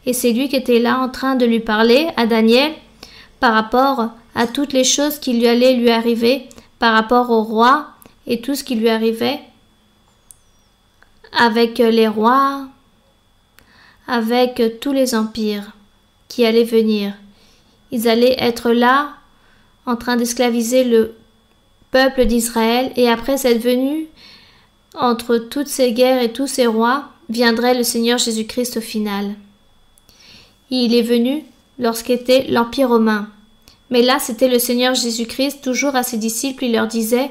Et c'est lui qui était là en train de lui parler à Daniel par rapport à toutes les choses qui lui allaient lui arriver, par rapport au roi et tout ce qui lui arrivait avec les rois, avec tous les empires qui allaient venir. Ils allaient être là en train d'esclaviser le peuple d'Israël, et après cette venue, entre toutes ces guerres et tous ces rois, viendrait le Seigneur Jésus-Christ au final. Il est venu lorsqu'était l'Empire romain. Mais là, c'était le Seigneur Jésus-Christ, toujours à ses disciples, il leur disait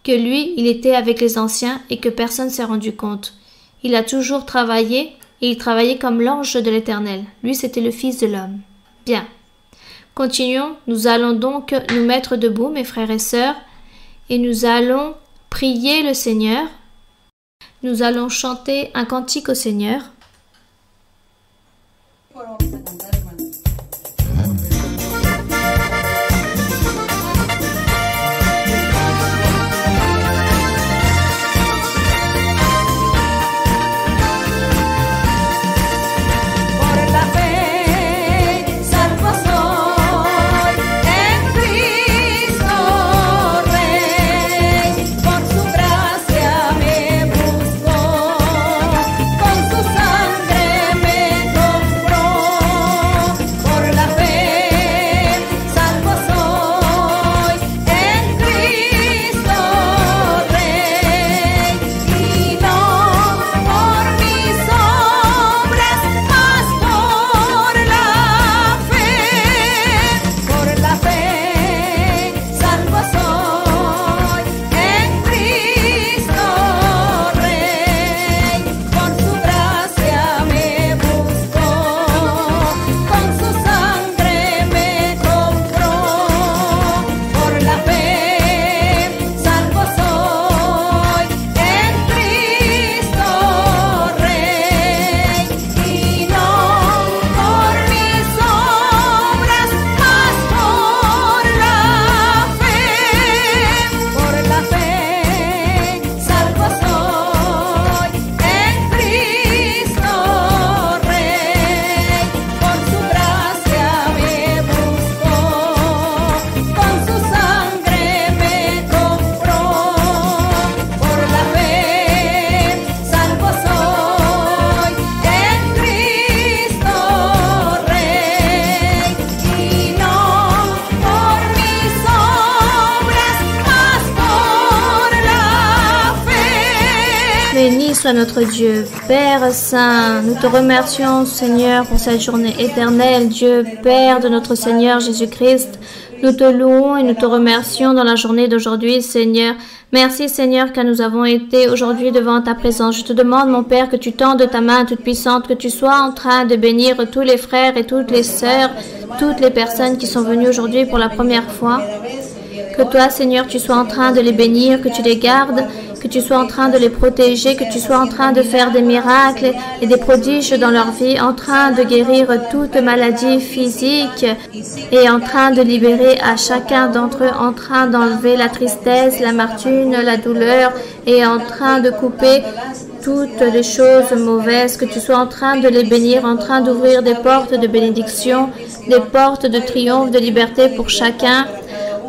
que lui, il était avec les anciens et que personne ne s'est rendu compte. Il a toujours travaillé, et il travaillait comme l'ange de l'Éternel. Lui, c'était le Fils de l'homme. Bien. Continuons, nous allons donc nous mettre debout, mes frères et sœurs, et nous allons prier le Seigneur. Nous allons chanter un cantique au Seigneur. soit notre Dieu. Père Saint, nous te remercions, Seigneur, pour cette journée éternelle. Dieu, Père de notre Seigneur Jésus-Christ, nous te louons et nous te remercions dans la journée d'aujourd'hui, Seigneur. Merci, Seigneur, car nous avons été aujourd'hui devant ta présence. Je te demande, mon Père, que tu tendes ta main toute puissante, que tu sois en train de bénir tous les frères et toutes les sœurs, toutes les personnes qui sont venues aujourd'hui pour la première fois. Que toi, Seigneur, tu sois en train de les bénir, que tu les gardes, que tu sois en train de les protéger, que tu sois en train de faire des miracles et des prodiges dans leur vie, en train de guérir toute maladie physique et en train de libérer à chacun d'entre eux, en train d'enlever la tristesse, l'amertume, la douleur et en train de couper toutes les choses mauvaises, que tu sois en train de les bénir, en train d'ouvrir des portes de bénédiction, des portes de triomphe, de liberté pour chacun,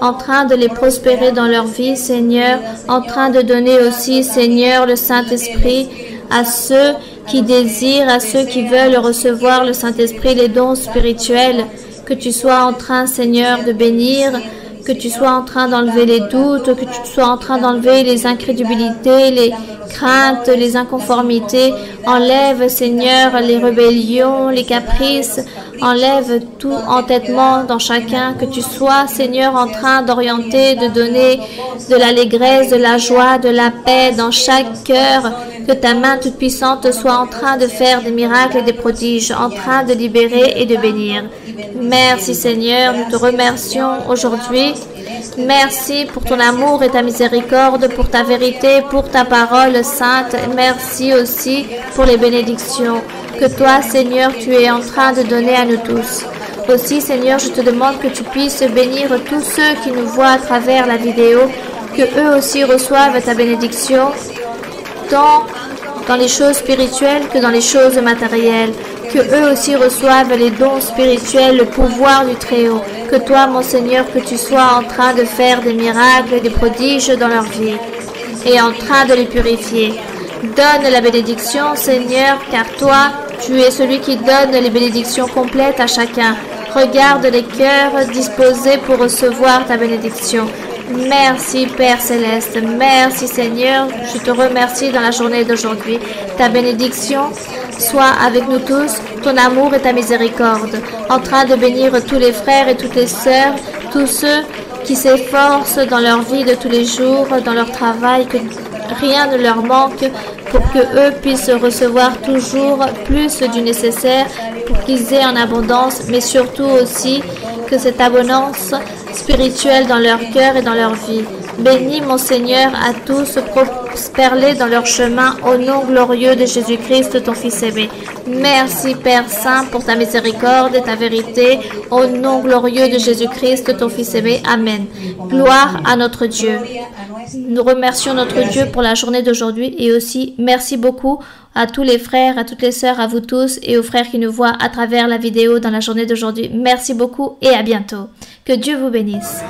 en train de les prospérer dans leur vie, Seigneur, en train de donner aussi, Seigneur, le Saint-Esprit à ceux qui désirent, à ceux qui veulent recevoir le Saint-Esprit, les dons spirituels, que tu sois en train, Seigneur, de bénir, que tu sois en train d'enlever les doutes, que tu sois en train d'enlever les incrédulités, les craintes, les inconformités. Enlève, Seigneur, les rébellions, les caprices. Enlève tout entêtement dans chacun. Que tu sois, Seigneur, en train d'orienter, de donner de l'allégresse, de la joie, de la paix dans chaque cœur. Que ta main toute puissante soit en train de faire des miracles et des prodiges, en train de libérer et de bénir. Merci, Seigneur. Nous te remercions aujourd'hui. Merci pour ton amour et ta miséricorde, pour ta vérité, pour ta parole sainte. Merci aussi pour les bénédictions que toi, Seigneur, tu es en train de donner à nous tous. Aussi, Seigneur, je te demande que tu puisses bénir tous ceux qui nous voient à travers la vidéo, que eux aussi reçoivent ta bénédiction, tant dans les choses spirituelles que dans les choses matérielles. Que eux aussi reçoivent les dons spirituels, le pouvoir du Très-Haut. Que toi, mon Seigneur, que tu sois en train de faire des miracles et des prodiges dans leur vie et en train de les purifier. Donne la bénédiction, Seigneur, car toi, tu es celui qui donne les bénédictions complètes à chacun. Regarde les cœurs disposés pour recevoir ta bénédiction. Merci, Père Céleste. Merci, Seigneur. Je te remercie dans la journée d'aujourd'hui. Ta bénédiction soit avec nous tous, ton amour et ta miséricorde, en train de bénir tous les frères et toutes les sœurs, tous ceux qui s'efforcent dans leur vie de tous les jours, dans leur travail, que rien ne leur manque, pour que eux puissent recevoir toujours plus du nécessaire, pour qu'ils aient en abondance, mais surtout aussi que cette abondance spirituelle dans leur cœur et dans leur vie. Bénis, mon Seigneur, à tous, prospère-les dans leur chemin, au nom glorieux de Jésus-Christ, ton Fils aimé. Merci, Père Saint, pour ta miséricorde et ta vérité, au nom glorieux de Jésus-Christ, ton Fils aimé. Amen. Gloire à notre Dieu. Nous remercions notre Dieu pour la journée d'aujourd'hui et aussi merci beaucoup à tous les frères, à toutes les sœurs, à vous tous et aux frères qui nous voient à travers la vidéo dans la journée d'aujourd'hui. Merci beaucoup et à bientôt. Que Dieu vous bénisse.